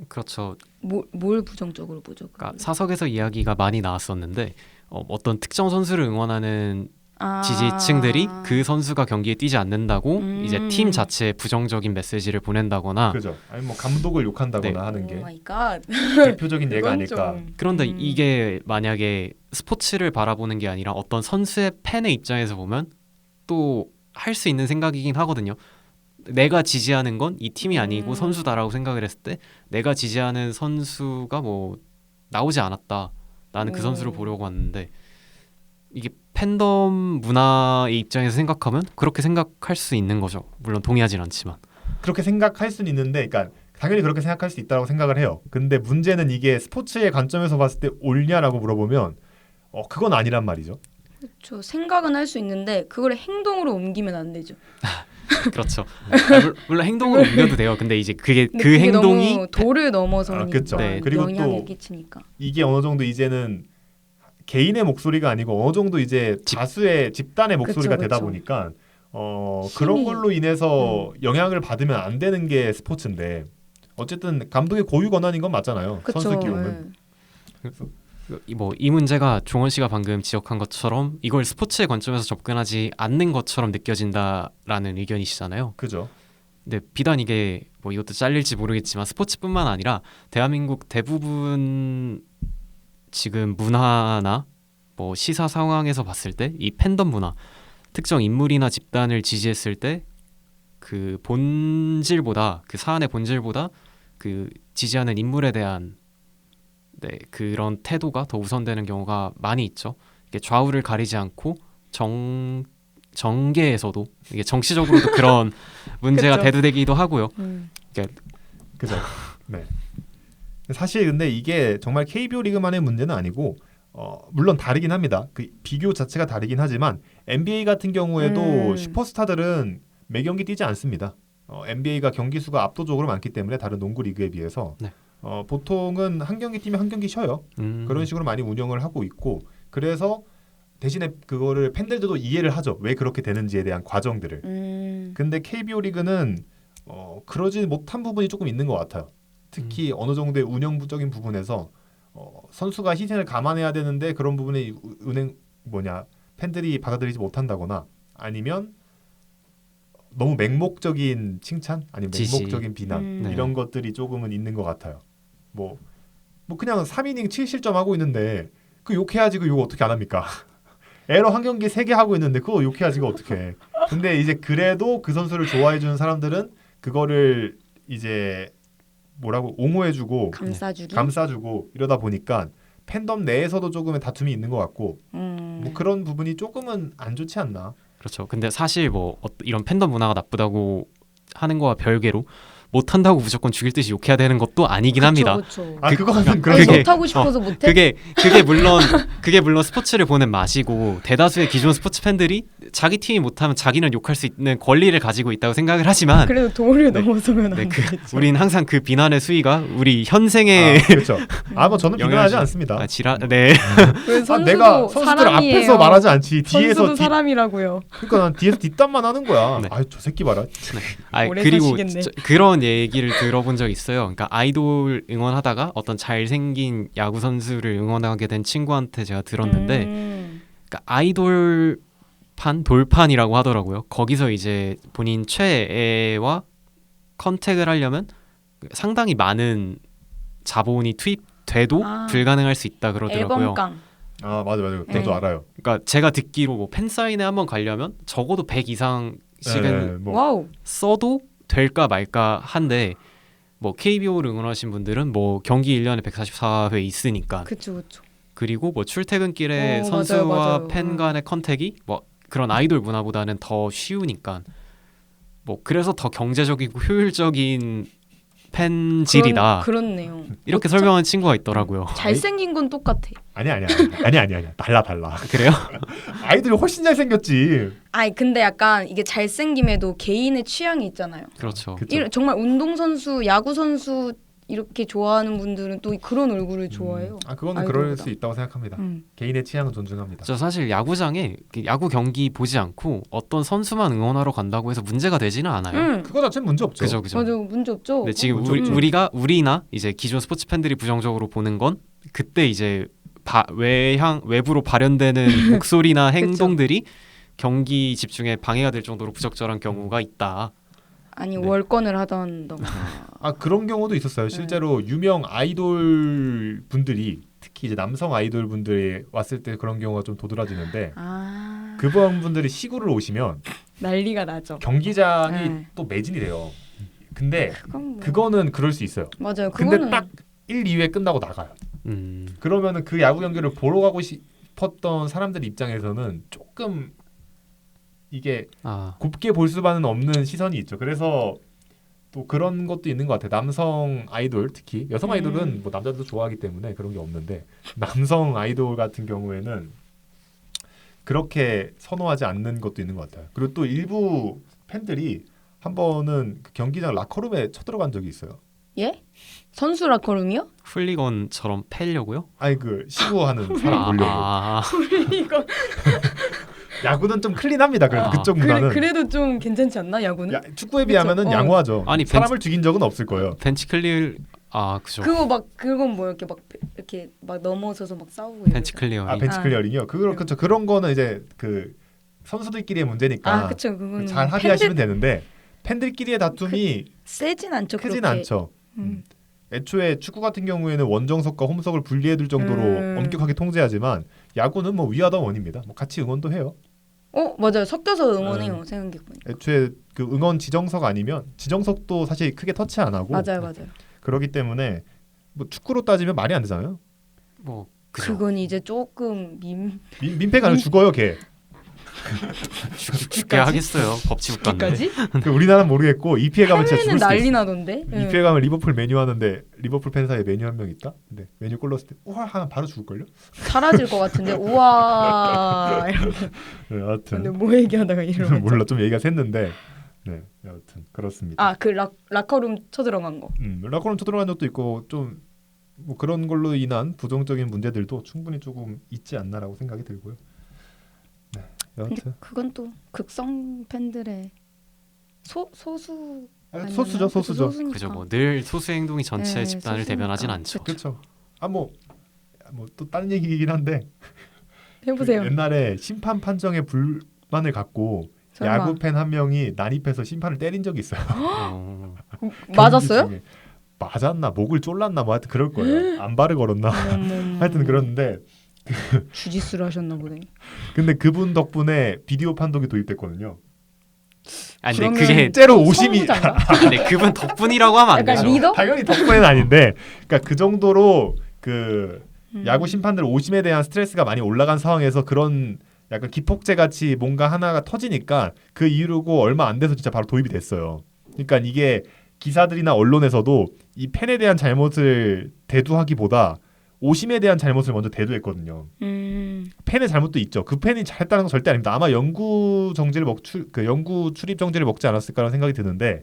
그렇죠. 뭘 부정적으로 보죠? 그러니까 사석에서 이야기가 많이 나왔었는데 어떤 특정 선수를 응원하는 지지층들이 그 선수가 경기에 뛰지 않는다고 이제 팀 자체에 부정적인 메시지를 보낸다거나 그죠? 아니 뭐 감독을 욕한다거나 네. 하는 게 오 마이 갓. 대표적인 예가 그건 아닐까. 좀- 그런데 이게 만약에 스포츠를 바라보는 게 아니라 어떤 선수의 팬의 입장에서 보면 또 할 수 있는 생각이긴 하거든요. 내가 지지하는 건 이 팀이 아니고 선수다라고 생각을 했을 때 내가 지지하는 선수가 뭐 나오지 않았다. 나는 그 선수를 보려고 왔는데 이게 팬덤 문화의 입장에서 생각하면 그렇게 생각할 수 있는 거죠. 물론 동의하진 않지만. 그렇게 생각할 수는 있는데, 그러니까 당연히 그렇게 생각할 수 있다고 생각을 해요. 근데 문제는 이게 스포츠의 관점에서 봤을 때 옳냐라고 물어보면 그건 아니란 말이죠. 그렇죠. 생각은 할 수 있는데 그걸 행동으로 옮기면 안 되죠. 그렇죠. 물론 행동으로 옮겨도 돼요. 근데 이제 근데 그 그게 행동이 너무 도를 넘어서니까 그쵸. 네. 그리고 영향을 또 끼치니까. 이게 어느 정도 이제는 개인의 목소리가 아니고 어느 정도 이제 다수의 집단의 목소리가 그쵸, 되다 그쵸. 보니까 그런 힘이- 걸로 인해서 영향을 받으면 안 되는 게 스포츠인데 어쨌든 감독의 고유 권한인 건 맞잖아요. 그쵸. 선수 기용은. 이 문제가 종원 씨가 방금 지적한 것처럼 이걸 스포츠의 관점에서 접근하지 않는 것처럼 느껴진다라는 의견이시잖아요. 그죠. 근데 비단 이게 뭐 이것도 잘릴지 모르겠지만 스포츠뿐만 아니라 대한민국 대부분 지금 문화나 뭐 시사 상황에서 봤을 때 이 팬덤 문화, 특정 인물이나 집단을 지지했을 때 그 본질보다 그 사안의 본질보다 그 지지하는 인물에 대한 그런 태도가 더 우선되는 경우가 많이 있죠. 이게 좌우를 가리지 않고 정계에서도 이게 정치적으로도 그런 문제가 그쵸. 대두되기도 하고요. 그죠. 네. 사실 근데 이게 정말 KBO 리그만의 문제는 아니고 물론 다르긴 합니다. 그 비교 자체가 다르긴 하지만 NBA 같은 경우에도 슈퍼스타들은 매 경기 뛰지 않습니다. NBA가 경기 수가 압도적으로 많기 때문에 다른 농구 리그에 비해서 네. 보통은 한 경기 뛰면 한 경기 쉬어요. 그런 식으로 많이 운영을 하고 있고 그래서 대신에 그거를 팬들도 이해를 하죠. 왜 그렇게 되는지에 대한 과정들을. 근데 KBO 리그는 그러지 못한 부분이 조금 있는 것 같아요. 특히 어느 정도의 운영부적인 부분에서 선수가 희생을 감안해야 되는데 그런 부분에 팬들이 받아들이지 못한다거나 아니면 너무 맹목적인 칭찬 아니면 지시. 맹목적인 비난 네. 이런 것들이 조금은 있는 것 같아요. 뭐 그냥 3이닝 7실점 하고 있는데 그 욕해야지 그 욕 어떻게 안 합니까? 에러 한 경기 3개 하고 있는데 그거 욕해야지 그거 어떻게? 근데 이제 그래도 그 선수를 좋아해 주는 사람들은 그거를 이제 뭐라고 옹호해주고 감싸주고 이러다 보니까 팬덤 내에서도 조금의 다툼이 있는 것 같고 뭐 그런 부분이 조금은 안 좋지 않나. 그렇죠. 근데 사실 뭐 이런 팬덤 문화가 나쁘다고 하는 거와 별개로 못한다고 무조건 죽일 듯이 욕해야 되는 것도 아니긴 합니다. 그쵸. 그거는 그게- 못하고 싶어서 못해? 그게 물론 스포츠를 보는 맛이고 대다수의 기존 스포츠 팬들이 자기 팀이 못하면 자기는 욕할 수 있는 권리를 가지고 있다고 생각을 하지만 그래도 도를 네. 넘어서면 네, 안 되겠죠. 우린 항상 그 비난의 수위가 우리 현생의 그렇죠. 뭐 저는 비난하지 영향을- 않습니다. 네. 내가 선수들 앞에서 말하지 않지 뒤에서 선수도 사람이라고요. 그러니까 난 뒤에서 뒷담만 하는 거야. 네. 저 새끼 봐라. 오래 그리고 사시겠네. 그런 얘기를 들어본 적 있어요. 그러니까 아이돌 응원하다가 어떤 잘생긴 야구 선수를 응원하게 된 친구한테 제가 들었는데 그러니까 돌판이라고 하더라고요. 거기서 이제 본인 최애와 컨택을 하려면 상당히 많은 자본이 투입돼도 불가능할 수 있다 그러더라고요. 앨범깡. 맞아요. 저도 네. 알아요. 그러니까 제가 듣기로 뭐 팬사인회 한번 가려면 적어도 100 이상씩은 와우. 써도 될까 말까 한데 뭐 KBO를 응원하신 분들은 뭐 경기 1년에 144회 있으니까 그쵸. 그리고 뭐 출퇴근길에 맞아요, 선수와 맞아요. 팬 간의 컨택이 뭐 그런 아이돌 문화보다는 더 쉬우니까 뭐 그래서 더 경제적이고 효율적인 팬질이다. 그렇네요. 이렇게 설명한 친구가 있더라고요. 잘생긴 건 똑같아. 아니야. 달라. 그래요? 아이돌이 훨씬 잘생겼지. 아니 근데 약간 이게 잘생김에도 개인의 취향이 있잖아요. 그렇죠. 그쵸. 정말 운동선수, 야구선수 이렇게 좋아하는 분들은 또 그런 얼굴을 좋아해요. 그거는 그럴 아이돌보다. 수 있다고 생각합니다. 음. 개인의 취향은 존중합니다. 저 사실 야구장에 야구 경기 보지 않고 어떤 선수만 응원하러 간다고 해서 문제가 되지는 않아요. 그거 자체는 문제 없죠. 그죠, 그죠. 맞아, 문제 없죠. 근데 지금 문제 없죠. 우리나 이제 기존 스포츠 팬들이 부정적으로 보는 건 그때 이제 외부로 발현되는 목소리나 행동들이 경기 집중에 방해가 될 정도로 부적절한 경우가 있다. 아니 네. 월권을 하던가. 그런 경우도 있었어요. 실제로 유명 아이돌 분들이 특히 이제 남성 아이돌 분들이 왔을 때 그런 경우가 좀 도드라지는데 그분 분들이 시구를 오시면 난리가 나죠. 경기장이 네. 또 매진이 돼요. 근데 뭐. 그거는 그럴 수 있어요. 맞아요. 근데 그거는 딱 1, 2회 끝나고 나가요. 음. 그러면은 그 야구 경기를 보러 가고 싶었던 사람들 입장에서는 조금 이게 곱게 볼 수만은 없는 시선이 있죠. 그래서 또 그런 것도 있는 것 같아요. 남성 아이돌 특히 여성 아이돌은 뭐 남자들도 좋아하기 때문에 그런 게 없는데 남성 아이돌 같은 경우에는 그렇게 선호하지 않는 것도 있는 것 같아요. 그리고 또 일부 팬들이 한 번은 그 경기장 라커룸에 쳐들어간 적이 있어요. 예? 선수 라커룸이요? 훌리건처럼 패려고요? 아니 그 시구하는 사람 보려고. 이거 야구는 좀 클린합니다. 그래도 그쪽 문화는. 그래도 좀 괜찮지 않나 야구는? 축구에 비하면은 양호하죠. 아니, 사람을 죽인 적은 없을 거예요. 벤치 클리어 그죠. 그건 뭐 이렇게 막 넘어서서 막 싸우고 벤치 이러죠. 클리어. 벤치 클리어링이요. 그렇죠. 그런 거는 이제 그 선수들끼리의 문제니까 그쵸. 그거는 잘 합의하시면 되는데 팬들끼리의 다툼이 세진 않죠. 크진 그렇게. 않죠. 애초에 축구 같은 경우에는 원정석과 홈석을 분리해둘 정도로 엄격하게 통제하지만 야구는 뭐 위하다 원입니다. 뭐 같이 응원도 해요. 맞아요. 섞여서 응원해요. 생각해보니까. 애초에 그 응원 지정석 아니면 지정석도 사실 크게 터치 안 하고 맞아요. 그러기 때문에 뭐 축구로 따지면 말이 안 되잖아요. 뭐 그죠. 그건 이제 조금 민폐가 아니라 죽어요, 걔. 죽게 하겠어요. 법치 국가인데. 까지? 그 우리나라는 모르겠고 이 피해감은 진짜 해외는 죽을 수도 난리 있어. 나던데. 이 피해감은 리버풀 메뉴 하는데 리버풀 팬 사이에 메뉴 한 명 있다. 근데 메뉴 골 넣었을 때 우와 하면 바로 죽을걸요? 사라질 것 같은데. 우와. 이러면서. 네, 여하튼 근데 뭐 얘기하다가 이러면. 몰라 좀 얘기가 샜는데 네 여하튼 그렇습니다. 그 라커룸 쳐들어간 거. 라커룸 쳐들어간 적도 있고 좀 뭐 그런 걸로 인한 부정적인 문제들도 충분히 조금 있지 않나라고 생각이 들고요. 네 근데 여하튼 그건 또 극성 팬들의 소수. 소수죠. 소수니까. 그죠. 뭐 늘 소수 행동이 전체 네, 집단을 소수니까. 대변하진 않죠. 그렇죠. 뭐 또 다른 얘기이긴 한데 해보세요. 그 옛날에 심판 판정에 불만을 갖고 설마. 야구 팬 한 명이 난입해서 심판을 때린 적이 있어요. 맞았어요? 경기 중에. 맞았나 목을 쫄랐나 뭐 하여튼 그럴 거예요. 안발을 걸었나 하여튼 그랬는데 주짓수를 하셨나 보네. 근데 그분 덕분에 비디오 판독이 도입됐거든요. 근데 그러면 그게 실제로 오심이 선구자인가? 근데 그분 덕분이라고 하면 안 약간 되죠. 리더? 당연히 덕분에는 아닌데 그러니까 그 정도로 그 음. 야구 심판들 오심에 대한 스트레스가 많이 올라간 상황에서 그런 약간 기폭제 같이 뭔가 하나가 터지니까 그 이후로 얼마 안 돼서 진짜 바로 도입이 됐어요. 그러니까 이게 기사들이나 언론에서도 이 팬에 대한 잘못을 대두하기보다 오심에 대한 잘못을 먼저 대두했거든요. 팬의 잘못도 있죠. 그 팬이 잘했다는 건 절대 아닙니다. 아마 영구 출입 정지를 먹지 않았을까라는 생각이 드는데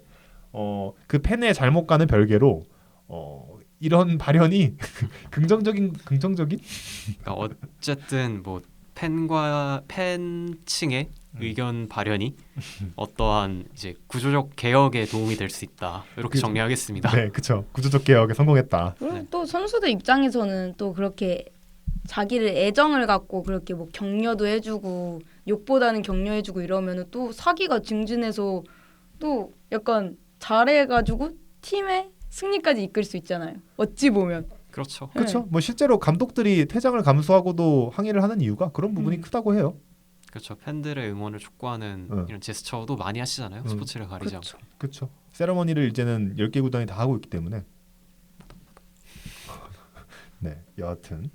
그 팬의 잘못과는 별개로 이런 발언이 긍정적인 그러니까 어쨌든 뭐 팬층의 의견 발현이 어떠한 이제 구조적 개혁에 도움이 될 수 있다. 이렇게 그죠. 정리하겠습니다. 네, 그렇죠. 구조적 개혁에 성공했다. 그리고 또 선수들 입장에서는 또 그렇게 자기를 애정을 갖고 그렇게 뭐 격려도 해주고 욕보다는 격려해주고 이러면은 또 사기가 증진해서 또 약간 잘해가지고 팀의 승리까지 이끌 수 있잖아요. 어찌 보면. 그렇죠. 그렇죠. 뭐 실제로 감독들이 퇴장을 감수하고도 항의를 하는 이유가 그런 부분이 크다고 해요. 그렇죠. 팬들의 응원을 촉구하는 이런 제스처도 많이 하시잖아요. 스포츠를 가리지 않고. 그렇죠. 그렇죠. 세레머니를 이제는 10개 구단이 다 하고 있기 때문에. 네, 여하튼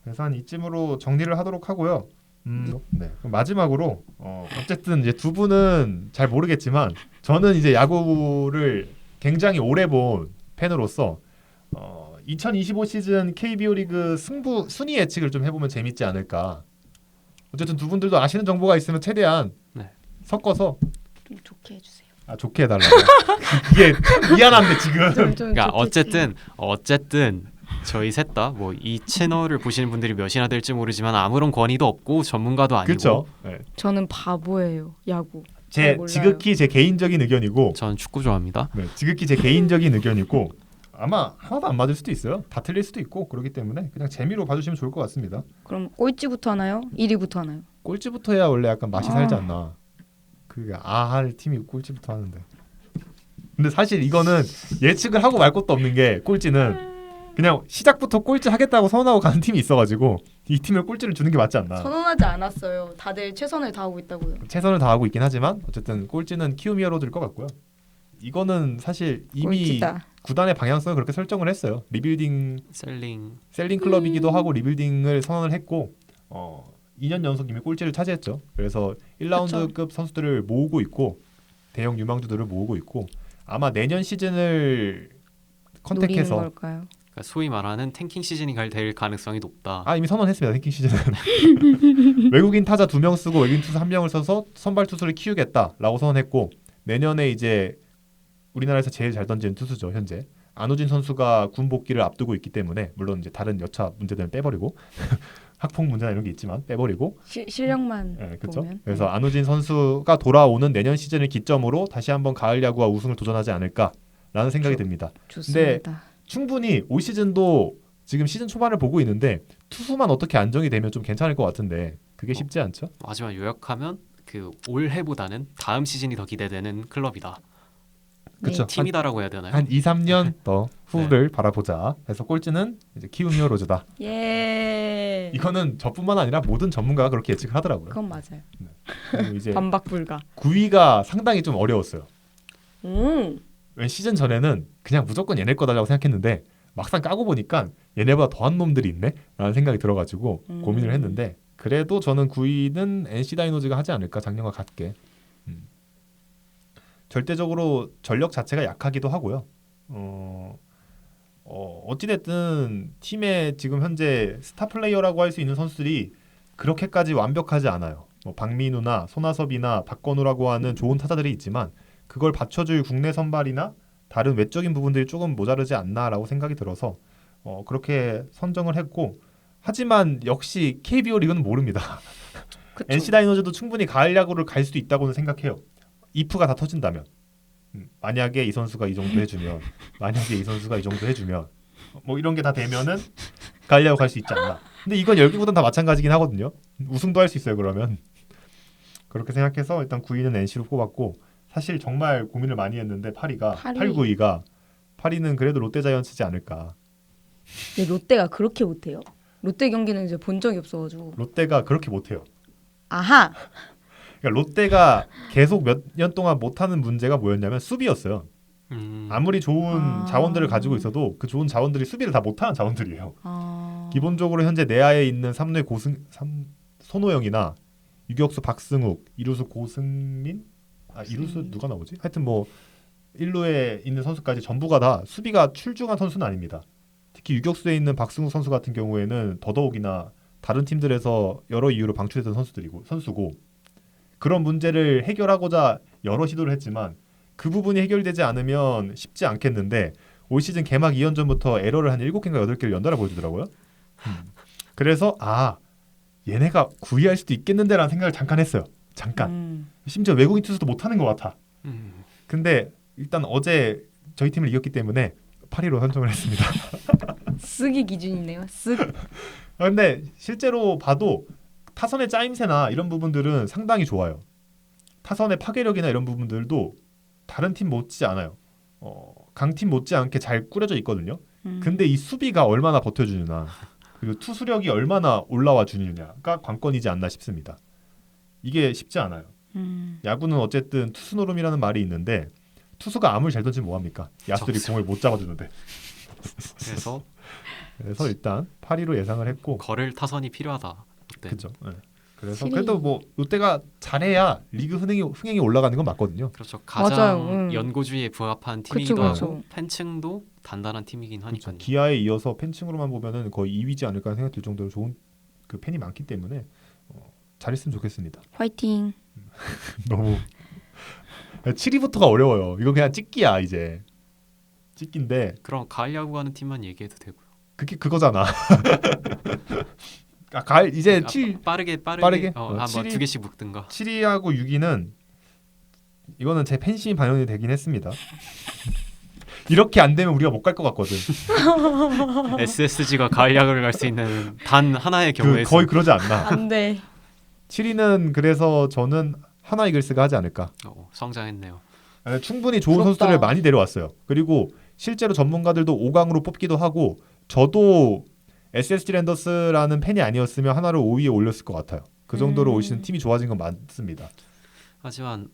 그래서 한 이쯤으로 정리를 하도록 하고요. 네. 그럼 마지막으로 어쨌든 이제 두 분은 잘 모르겠지만 저는 이제 야구를 굉장히 오래 본 팬으로서 2025 시즌 KBO 리그 승부 순위 예측을 좀 해보면 재밌지 않을까. 어쨌든 두 분들도 아시는 정보가 있으면 최대한 네. 섞어서 좀 좋게 해주세요. 좋게 해달라고. 이게 참 미안한데 지금. 그러니까 어쨌든 저희 셋 다 뭐 이 채널을 보시는 분들이 몇이나 될지 모르지만 아무런 권위도 없고 전문가도 아니고 그렇죠. 네. 저는 바보예요. 야구. 잘 몰라요. 지극히 제 개인적인 의견이고, 전 축구 좋아합니다. 네, 지극히 제 개인적인 의견이고 아마 하나도 안 맞을 수도 있어요. 다 틀릴 수도 있고 그렇기 때문에 그냥 재미로 봐주시면 좋을 것 같습니다. 그럼 꼴찌부터 하나요? 1위부터 하나요? 꼴찌부터 해야 원래 약간 맛이 살지 않나. 그게 할 팀이 꼴찌부터 하는데. 근데 사실 이거는 예측을 하고 말 것도 없는 게 꼴찌는 그냥 시작부터 꼴찌 하겠다고 선언하고 가는 팀이 있어가지고 이 팀을 꼴찌를 주는 게 맞지 않나. 선언하지 않았어요. 다들 최선을 다하고 있다고요. 최선을 다하고 있긴 하지만 어쨌든 꼴찌는 키움 히어로즈일 것 같고요. 이거는 사실 이미 꼴찌다. 구단의 방향성을 그렇게 설정을 했어요. 리빌딩 셀링 클럽이기도 하고 리빌딩을 선언을 했고 2년 연속 이미 꼴찌를 차지했죠. 그래서 1라운드급 선수들을 모으고 있고 대형 유망주들을 모으고 있고 아마 내년 시즌을 노리는 컨택해서 걸까요? 그러니까 소위 말하는 탱킹 시즌이 될 가능성이 높다. 이미 선언했습니다. 탱킹 시즌은 외국인 타자 2명 쓰고 외국인 투수 1명을 써서 선발 투수를 키우겠다라고 선언했고 내년에 이제 우리나라에서 제일 잘 던지는 투수죠. 현재 안우진 선수가 군 복귀를 앞두고 있기 때문에 물론 이제 다른 여차 문제들은 빼버리고 학폭 문제나 이런 게 있지만 빼버리고 실력만 그렇죠. 보면. 그래서 안우진 선수가 돌아오는 내년 시즌을 기점으로 다시 한번 가을 야구와 우승을 도전하지 않을까라는 생각이 듭니다. 좋습니다. 충분히 올 시즌도 지금 시즌 초반을 보고 있는데 투수만 어떻게 안정이 되면 좀 괜찮을 것 같은데 그게 쉽지 않죠. 마지막 요약하면 그 올해보다는 다음 시즌이 더 기대되는 클럽이다. 그렇죠. 팀이다라고 해야 되나요? 한 2, 3년 더 후를 바라보자. 해서 꼴찌는 이제 키움 히어로즈다. 예. 이거는 저뿐만 아니라 모든 전문가가 그렇게 예측을 하더라고요. 그건 맞아요. 그리고 이제 반박 불가. 9위가 상당히 좀 어려웠어요. 음. 시즌 전에는 그냥 무조건 얘네 거다라고 생각했는데 막상 까고 보니까 얘네보다 더한 놈들이 있네? 라는 생각이 들어가지고 고민을 했는데 그래도 저는 9위는 NC 다이노즈가 하지 않을까 작년과 같게. 절대적으로 전력 자체가 약하기도 하고요. 어찌됐든 팀의 지금 현재 스타 플레이어라고 할 수 있는 선수들이 그렇게까지 완벽하지 않아요. 뭐 박민우나 손아섭이나 박건우라고 하는 좋은 타자들이 있지만 그걸 받쳐줄 국내 선발이나 다른 외적인 부분들이 조금 모자르지 않나라고 생각이 들어서 그렇게 선정을 했고 하지만 역시 KBO 리그는 모릅니다. NC 다이노즈도 충분히 가을 야구를 갈 수도 있다고는 생각해요. 이프가 다 터진다면 만약에 이 선수가 이 정도 해주면 만약에 이 선수가 이 정도 해주면 뭐 이런 게 다 되면은 가을 야구 갈 수 있지 않나. 근데 이건 10개구단 다 마찬가지긴 하거든요. 우승도 할 수 있어요. 그러면 그렇게 생각해서 일단 9위는 NC로 뽑았고 사실 정말 고민을 많이 했는데 8, 9위가 8위는 그래도 롯데자이언츠지 않을까. 근데 롯데가 그렇게 못해요? 롯데 경기는 이제 본 적이 없어가지고. 롯데가 그렇게 못해요. 아하. 그러니까 롯데가 계속 몇 년 동안 못하는 문제가 뭐였냐면 수비였어요. 아무리 좋은 자원들을 가지고 있어도 그 좋은 자원들이 수비를 다 못하는 자원들이에요. 기본적으로 현재 내야에 있는 3루의 손호영이나 유격수 박승욱, 이루수 고승민, 이루수 누가 나오지? 하여튼 뭐 1루에 있는 선수까지 전부가 다 수비가 출중한 선수는 아닙니다. 특히 유격수에 있는 박승욱 선수 같은 경우에는 더더욱이나 다른 팀들에서 여러 이유로 방출됐던 선수고 그런 문제를 해결하고자 여러 시도를 했지만 그 부분이 해결되지 않으면 쉽지 않겠는데 올 시즌 개막 2연전부터 에러를 한 7개인가 8개를 연달아 보여주더라고요. 그래서 얘네가 9위 할 수도 있겠는데 라는 생각을 잠깐 했어요. 잠깐. 심지어 외국인 투수도 못하는 것 같아. 근데 일단 어제 저희 팀을 이겼기 때문에 8위로 선정을 했습니다. 쓰기 기준이네요. 근데 실제로 봐도 타선의 짜임새나 이런 부분들은 상당히 좋아요. 타선의 파괴력이나 이런 부분들도 다른 팀 못지 않아요. 강팀 못지않게 잘 꾸려져 있거든요. 근데 이 수비가 얼마나 버텨주느냐 그리고 투수력이 얼마나 올라와 주느냐가 관건이지 않나 싶습니다. 이게 쉽지 않아요. 야구는 어쨌든 투수 노름이라는 말이 있는데 투수가 아무리 잘 던지면 뭐합니까? 야수들이 공을 못 잡아주는데. 그래서 일단 8위로 예상을 했고 거를 타선이 필요하다. 그렇죠. 네. 그래서 7위. 그래도 뭐 롯데가 잘해야 리그 흥행이 올라가는 건 맞거든요. 그렇죠. 가장 맞아요. 연고주의에 부합한 팀이기도 그쵸, 하고 그쵸. 팬층도 단단한 팀이긴 그렇죠. 하니까요. 기아에 이어서 팬층으로만 보면은 거의 2위지 않을까 하는 생각이 들 정도로 좋은 그 팬이 많기 때문에 잘했으면 좋겠습니다. 화이팅. 너무 7위부터가 어려워요. 이거 그냥 찍기야 이제. 찍기인데 그럼 가을 야구 하는 팀만 얘기해도 되고요. 그거잖아. 가을 이제 아, 7 빠르게 빠르게? 한번 칠위- 두 개씩 묶든가. 7위하고 6위는 이거는 제 팬심이 반영이 되긴 했습니다. 이렇게 안 되면 우리가 못 갈 것 같거든. SSG가 가을 야구를 갈 수 있는 단 하나의 경우에서 거의 그러지 않나. 안 돼. 7위는 그래서 저는 하나 이글스가 하지 않을까. 성장했네요. 충분히 좋은 부럽다. 선수들을 많이 데려왔어요. 그리고 실제로 전문가들도 5강으로 뽑기도 하고 저도 SSG 랜더스라는 팬이 아니었으면 하나를 5위에 올렸을 것 같아요. 그 정도로 올 시즌 팀이 좋아진 건 맞습니다. 하지만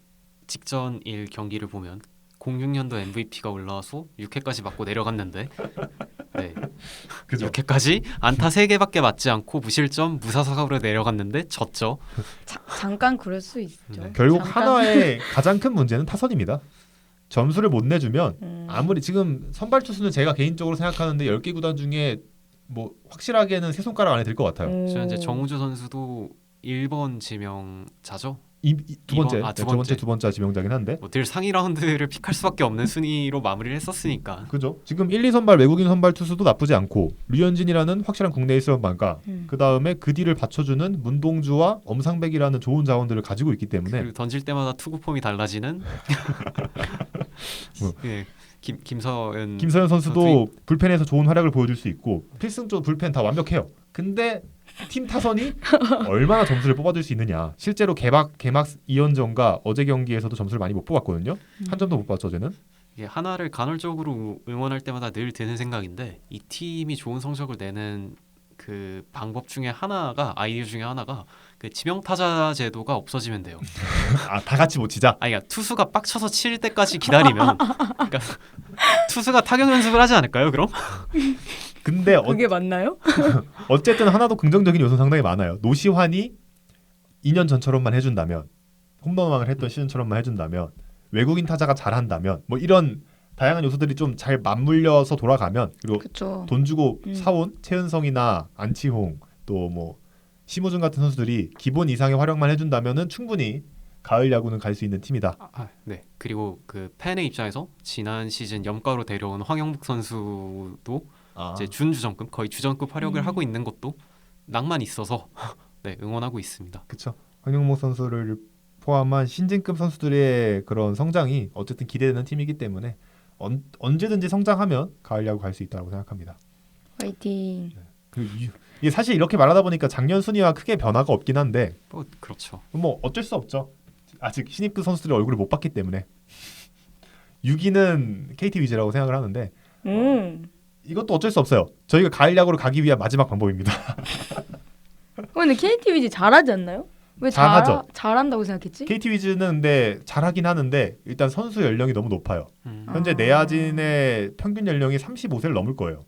직전 1 경기를 보면 06년도 MVP가 올라와서 6회까지 맞고 내려갔는데 네. 그죠? 6회까지 안타 3개밖에 맞지 않고 무실점 무사사각으로 내려갔는데 졌죠. 잠깐 그럴 수 있죠. 네. 결국 잠깐. 하나의 가장 큰 문제는 타선입니다. 점수를 못 내주면 아무리 지금 선발 투수는 제가 개인적으로 생각하는데 10개 구단 중에 뭐 확실하게는 세 손가락 안에 들 것 같아요. 지금 이제 정우주 선수도 1번 지명자죠. 두 번째, 이번- 아, 두 네, 번째. 두 번째 지명자긴 한데 뭐 늘 상위 라운드를 픽할 수밖에 없는 순위로 마무리를 했었으니까. 그죠? 지금 1, 2선발 외국인 선발 투수도 나쁘지 않고 류현진이라는 확실한 국내 에이스 선발과 그 다음에 그 뒤를 받쳐주는 문동주와 엄상백이라는 좋은 자원들을 가지고 있기 때문에 그리고 던질 때마다 투구 폼이 달라지는 뭐. 예, 김서연 김서현 선수도 불펜에서 좋은 활약을 보여줄 수 있고 필승조 불펜 다 완벽해요. 근데 팀 타선이 얼마나 점수를 뽑아줄 수 있느냐. 실제로 개막 2연전과 어제 경기에서도 점수를 많이 못 뽑았거든요. 한 점도 못 뽑았죠 어제는. 이게 하나를 간헐적으로 응원할 때마다 늘 드는 생각인데 이 팀이 좋은 성적을 내는 그 방법 중에 하나가 아이디어 중에 하나가 그 지명 타자 제도가 없어지면 돼요. 아 다 같이 못 치자. 아니 그러니까 투수가 빡쳐서 칠 때까지 기다리면 그러니까 투수가 타격 연습을 하지 않을까요? 그럼? 근데 그게 맞나요? 어쨌든 하나도 긍정적인 요소 상당히 많아요. 노시환이 2년 전처럼만 해준다면 홈런왕을 했던 시즌처럼만 해준다면 외국인 타자가 잘한다면 뭐 이런 다양한 요소들이 좀 잘 맞물려서 돌아가면 그리고 그렇죠. 돈 주고 사온 최은성이나 안치홍 또 뭐 심우준 같은 선수들이 기본 이상의 활약만 해준다면은 충분히 가을 야구는 갈 수 있는 팀이다. 네. 그리고 그 팬의 입장에서 지난 시즌 염가로 데려온 황영묵 선수도 이제 준주전급 거의 주전급 활약을 하고 있는 것도 낭만 있어서 네, 응원하고 있습니다. 그렇죠. 황영목 선수를 포함한 신진급 선수들의 그런 성장이 어쨌든 기대되는 팀이기 때문에 언제든지 성장하면 가을 야구 갈 수 있다고 생각합니다. 화이팅. 이게 사실 이렇게 말하다 보니까 작년 순위와 크게 변화가 없긴 한데 그렇죠. 뭐 어쩔 수 없죠. 아직 신입급 선수들의 얼굴을 못 봤기 때문에 6위는 KT 위즈라고 생각을 하는데 이것도 어쩔 수 없어요. 저희가 가을 야구로 가기 위한 마지막 방법입니다. 근데 KT 위즈 잘하지 않나요? 왜 잘하죠. 잘한다고 생각했지? KT 위즈는 근데 잘하긴 하는데 일단 선수 연령이 너무 높아요. 현재 내야진의 평균 연령이 35세를 넘을 거예요.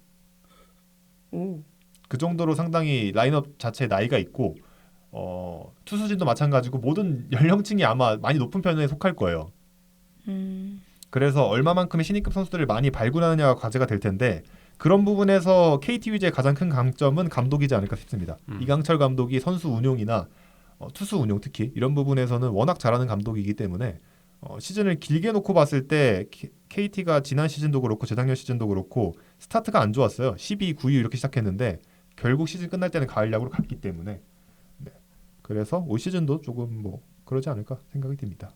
오. 그 정도로 상당히 라인업 자체에 나이가 있고 투수진도 마찬가지고 모든 연령층이 아마 많이 높은 편에 속할 거예요. 그래서 얼마만큼의 신인급 선수들을 많이 발굴하느냐가 과제가 될 텐데 그런 부분에서 KT 위즈의 가장 큰 강점은 감독이지 않을까 싶습니다. 이강철 감독이 선수 운용이나 투수 운용 특히 이런 부분에서는 워낙 잘하는 감독이기 때문에 시즌을 길게 놓고 봤을 때 KT가 지난 시즌도 그렇고 재작년 시즌도 그렇고 스타트가 안 좋았어요. 12, 9위 이렇게 시작했는데 결국 시즌 끝날 때는 가을 야구로 갔기 때문에 네. 그래서 올 시즌도 조금 뭐 그러지 않을까 생각이 듭니다.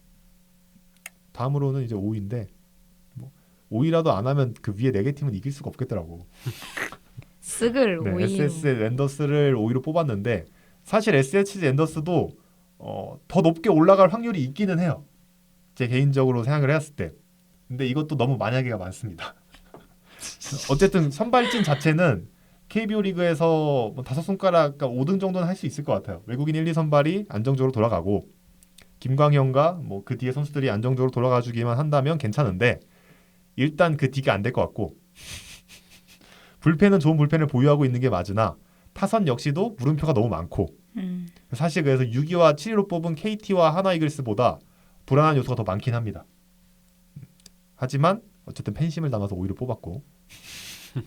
다음으로는 이제 5위인데 뭐 5위라도 안 하면 그 위에 4개 팀은 이길 수가 없겠더라고. 스글 네, 5위. SS 랜더스를 5위로 뽑았는데 사실 SH 랜더스도 더 높게 올라갈 확률이 있기는 해요. 제 개인적으로 생각을 해봤을 때. 근데 이것도 너무 만약에가 많습니다. 어쨌든 선발진 자체는 KBO 리그에서 뭐 5손가락, 그러니까 5등 정도는 할 수 있을 것 같아요. 외국인 1, 2선발이 안정적으로 돌아가고 김광현과 뭐 그 뒤에 선수들이 안정적으로 돌아가주기만 한다면 괜찮은데 일단 그 뒤가 안 될 것 같고 불펜은 좋은 불펜을 보유하고 있는 게 맞으나 타선 역시도 물음표가 너무 많고 사실 그래서 6위와 7위로 뽑은 KT와 하나 이글스보다 불안한 요소가 더 많긴 합니다. 하지만 어쨌든 팬심을 담아서 5위를 뽑았고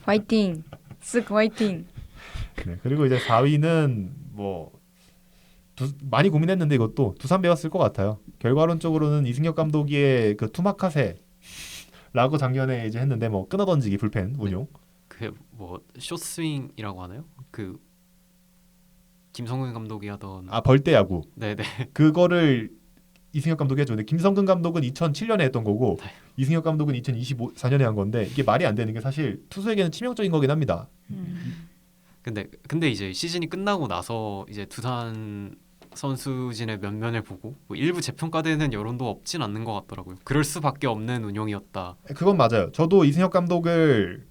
화이팅. 쓱 화이팅. 네, 그리고 이제 4위는 뭐 많이 고민했는데 이것도 두산 베어스일 것 같아요. 결과론적으로는 이승엽 감독의 그 투마카세라고 작년에 이제 했는데 뭐 끊어던지기 불펜 운용. 그 뭐 숏스윙이라고 하나요? 그 김성근 감독이 하던 아 벌떼 야구. 네네 그거를 이승엽 감독이 해줘. 근데 김성근 감독은 2007년에 했던 거고 네. 이승엽 감독은 2024년에 한 건데 이게 말이 안 되는 게 사실 투수에게는 치명적인 거긴 합니다. 근데 이제 시즌이 끝나고 나서 이제 두산 선수진의 면면을 보고 뭐 일부 재평가되는 여론도 없진 않는 것 같더라고요. 그럴 수밖에 없는 운영이었다. 그건 맞아요. 저도 이승엽 감독을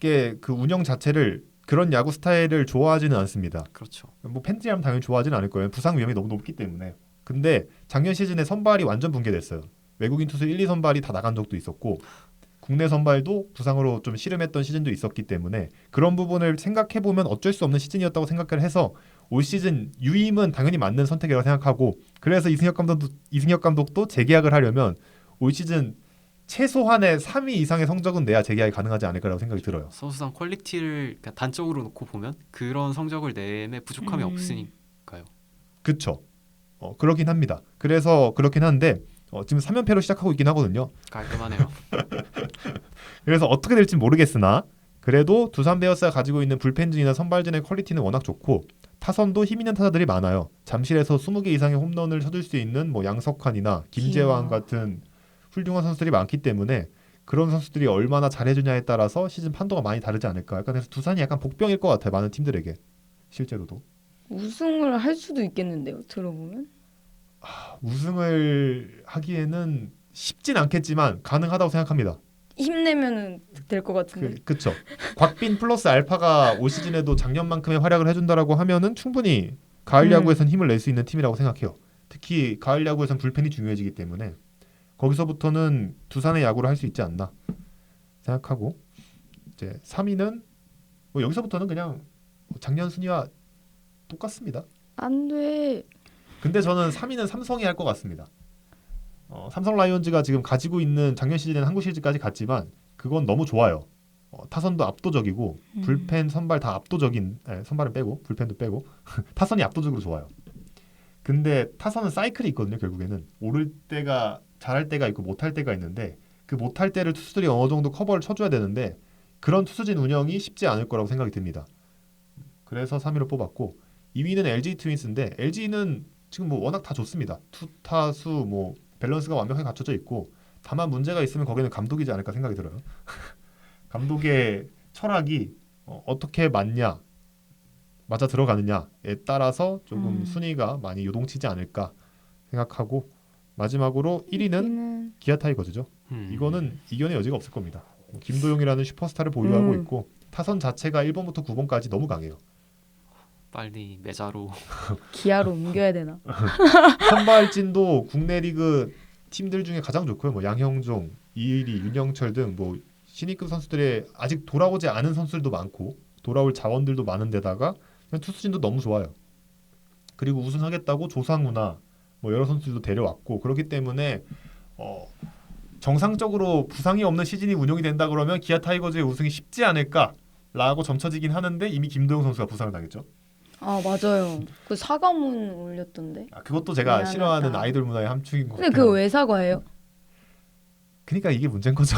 그 운영 자체를 그런 야구 스타일을 좋아하지는 않습니다. 그렇죠. 뭐 팬들이라면 당연히 좋아하지는 않을 거예요. 부상 위험이 너무 높기 때문에. 근데 작년 시즌에 선발이 완전 붕괴됐어요. 외국인 투수 1, 2선발이 다 나간 적도 있었고 국내 선발도 부상으로 좀 씨름했던 시즌도 있었기 때문에 그런 부분을 생각해 보면 어쩔 수 없는 시즌이었다고 생각을 해서 올 시즌 유임은 당연히 맞는 선택이라고 생각하고 그래서 이승엽 감독도 재계약을 하려면 올 시즌 최소한의 3위 이상의 성적은 내야 재계약이 가능하지 않을까라고 생각이 들어요. 선수단 퀄리티를 그냥 단적으로 놓고 보면 그런 성적을 내에 부족함이 없으니까요. 그쵸. 그렇긴 합니다. 그래서 그렇긴 한데 지금 3연패로 시작하고 있긴 하거든요. 깔끔하네요. 그래서 어떻게 될지 모르겠으나 그래도 두산 베어스가 가지고 있는 불펜진이나 선발진의 퀄리티는 워낙 좋고 타선도 힘 있는 타자들이 많아요. 잠실에서 20개 이상의 홈런을 쳐줄 수 있는 뭐 양석환이나 김재환 같은 훌륭한 선수들이 많기 때문에 그런 선수들이 얼마나 잘해주냐에 따라서 시즌 판도가 많이 다르지 않을까. 약간 그래서 두산이 약간 복병일 것 같아요. 많은 팀들에게 실제로도. 우승을 할 수도 있겠는데요. 들어보면. 우승을 하기에는 쉽진 않겠지만 가능하다고 생각합니다. 힘내면은 될 것 같은데. 그쵸. 곽빈 플러스 알파가 올 시즌에도 작년만큼의 활약을 해준다라고 하면은 충분히 가을 야구에선 힘을 낼 수 있는 팀이라고 생각해요. 특히 가을 야구에선 불펜이 중요해지기 때문에 거기서부터는 두산의 야구를 할 수 있지 않나 생각하고 이제 3위는 뭐 여기서부터는 그냥 작년 순위와 똑같습니다. 안 돼. 근데 저는 3위는 삼성이 할 것 같습니다. 삼성 라이온즈가 지금 가지고 있는 작년 시즌에는 한국 시리즈까지 갔지만 그건 너무 좋아요. 타선도 압도적이고 불펜 선발 다 압도적인 선발은 빼고 불펜도 빼고 타선이 압도적으로 좋아요. 근데 타선은 사이클이 있거든요. 결국에는 오를 때가 잘할 때가 있고 못할 때가 있는데 그 못할 때를 투수들이 어느 정도 커버를 쳐줘야 되는데 그런 투수진 운영이 쉽지 않을 거라고 생각이 듭니다. 그래서 3위로 뽑았고 2위는 LG 트윈스인데 LG는 지금 뭐 워낙 다 좋습니다. 투타수 뭐 밸런스가 완벽하게 갖춰져 있고 다만 문제가 있으면 거기는 감독이지 않을까 생각이 들어요. 감독의 철학이 어떻게 맞냐 맞아 들어가느냐에 따라서 조금 순위가 많이 요동치지 않을까 생각하고 마지막으로 1위는 기아 타이거즈죠. 이거는 이견의 여지가 없을 겁니다. 김도용이라는 슈퍼스타를 보유하고 있고 타선 자체가 1번부터 9번까지 너무 강해요. 빨리 메자로 기아로 옮겨야 되나? 선발진도 국내 리그 팀들 중에 가장 좋고요. 뭐 양형종, 이의리, 윤영철 등 뭐 신인급 선수들의 아직 돌아오지 않은 선수들도 많고 돌아올 자원들도 많은데다가 그냥 투수진도 너무 좋아요. 그리고 우승하겠다고 조상우나 뭐 여러 선수들도 데려왔고 그렇기 때문에 정상적으로 부상이 없는 시즌이 운영이 된다 그러면 기아 타이거즈의 우승이 쉽지 않을까라고 점쳐지긴 하는데 이미 김도영 선수가 부상을 당했죠. 아 맞아요. 그 사과문 올렸던데. 그것도 제가 미안하다. 싫어하는 아이돌 문화의 함축인 것 근데 같아요. 그거 왜 사과해요? 그러니까 이게 문제인 거죠.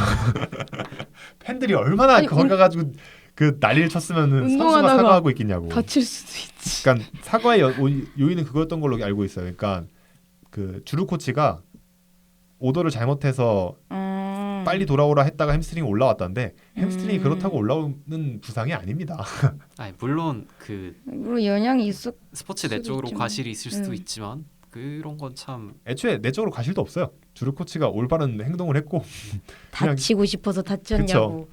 팬들이 얼마나 아니, 거기 가가지고 그 난리를 쳤으면은 선수가 운동하다가 사과하고 있겠냐고. 다칠 수도 있지. 그러니까 사과의 요인은 그거였던 걸로 알고 있어요. 그러니까 그 주루 코치가 오더를 잘못해서 빨리 돌아오라 했다가 햄스트링이 올라왔던데 햄스트링이 그렇다고 올라오는 부상이 아닙니다. 아니 물론 그 물론 영향이 있어. 스포츠 수도 내적으로 있지만. 과실이 있을 수도 있지만 그런 건 참 애초에 내적으로 과실도 없어요. 주루 코치가 올바른 행동을 했고 그냥- 다치고 싶어서 다쳤냐고.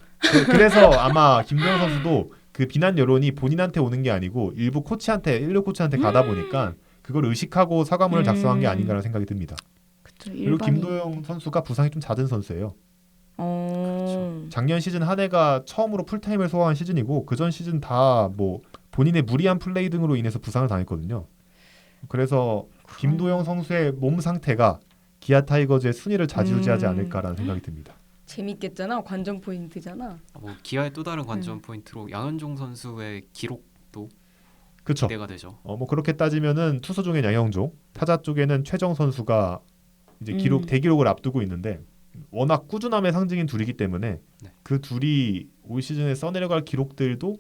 그래서 아마 김도영 선수도 그 비난 여론이 본인한테 오는 게 아니고 일부 코치한테 일루 코치한테 가다 보니까 그걸 의식하고 사과문을 작성한 게 아닌가라는 생각이 듭니다. 그쵸, 그리고 일반인. 김도영 선수가 부상이 좀 잦은 선수예요. 어. 작년 시즌 한 해가 처음으로 풀타임을 소화한 시즌이고 그전 시즌 다 뭐 본인의 무리한 플레이 등으로 인해서 부상을 당했거든요. 그래서 김도영 선수의 몸 상태가 기아 타이거즈의 순위를 좌지우지하지 않을까라는 생각이 듭니다. 재밌겠잖아. 관전 포인트잖아. 뭐 기아의 또 다른 관전 포인트로 양현종 선수의 기록도 그렇죠. 기대가 되죠. 뭐 그렇게 따지면은 투수 중엔 양형종, 타자 쪽에는 최정 선수가 이제 기록 대기록을 앞두고 있는데 워낙 꾸준함의 상징인 둘이기 때문에 네. 그 둘이 올 시즌에 써내려갈 기록들도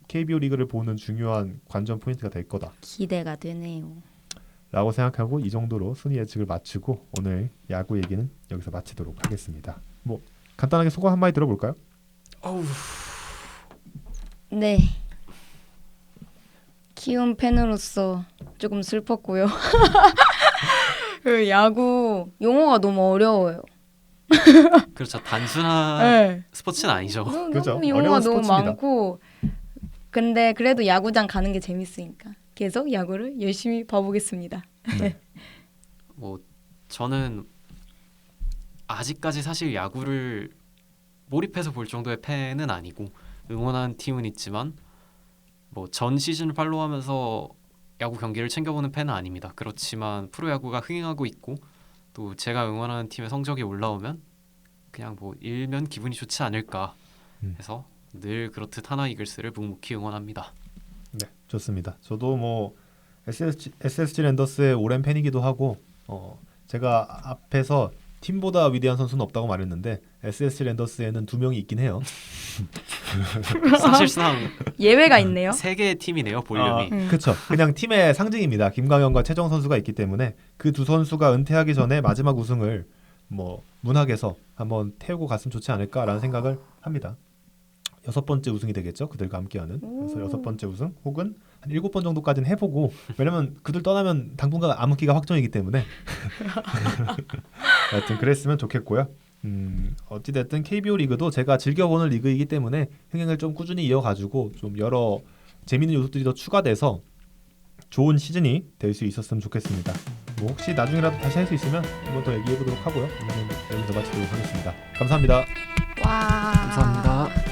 KBO 리그를 보는 중요한 관전 포인트가 될 거다. 기대가 되네요. 라고 생각하고 이 정도로 순위 예측을 마치고 오늘 야구 얘기는 여기서 마치도록 하겠습니다. 뭐 간단하게 소감 한마디 들어볼까요? 네. 키움 팬으로서 조금 슬펐고요. 그 야구 용어가 너무 어려워요. 그렇죠. 단순한 네. 스포츠는 아니죠. 그죠. 너무 용어가 어려운 너무 스포츠입니다. 많고 근데 그래도 야구장 가는 게 재밌으니까 계속 야구를 열심히 봐보겠습니다. 뭐 저는 아직까지 사실 야구를 몰입해서 볼 정도의 팬은 아니고 응원하는 팀은 있지만 뭐 전 시즌을 팔로우하면서 야구 경기를 챙겨보는 팬은 아닙니다. 그렇지만 프로야구가 흥행하고 있고 또 제가 응원하는 팀의 성적이 올라오면 그냥 뭐 일면 기분이 좋지 않을까 해서 늘 그렇듯 하나 이글스를 묵묵히 응원합니다. 네, 좋습니다. 저도 뭐 SSG 랜더스의 오랜 팬이기도 하고 제가 앞에서 팀보다 위대한 선수는 없다고 말했는데 SSG 랜더스에는 2명이 있긴 해요. 사실상 예외가 있네요. 세 개의 팀이네요. 볼륨이. 그렇죠. 그냥 팀의 상징입니다. 김광현과 최정 선수가 있기 때문에 그 두 선수가 은퇴하기 전에 마지막 우승을 뭐 문학에서 한번 태우고 갔으면 좋지 않을까라는 생각을 합니다. 6번째 우승이 되겠죠. 그들과 함께하는. 그래서 6번째 우승 혹은 한 7번 정도까지는 해보고 왜냐면 그들 떠나면 당분간 암흑기가 확정이기 때문에 하여튼 그랬으면 좋겠고요. 어찌됐든 KBO 리그도 제가 즐겨보는 리그이기 때문에 흥행을 좀 꾸준히 이어가지고 좀 여러 재밌는 요소들이 더 추가돼서 좋은 시즌이 될 수 있었으면 좋겠습니다. 뭐 혹시 나중에라도 다시 할 수 있으면 한번 더 얘기해보도록 하고요. 오늘은 여기서 마치도록 하겠습니다. 감사합니다. 와. 감사합니다.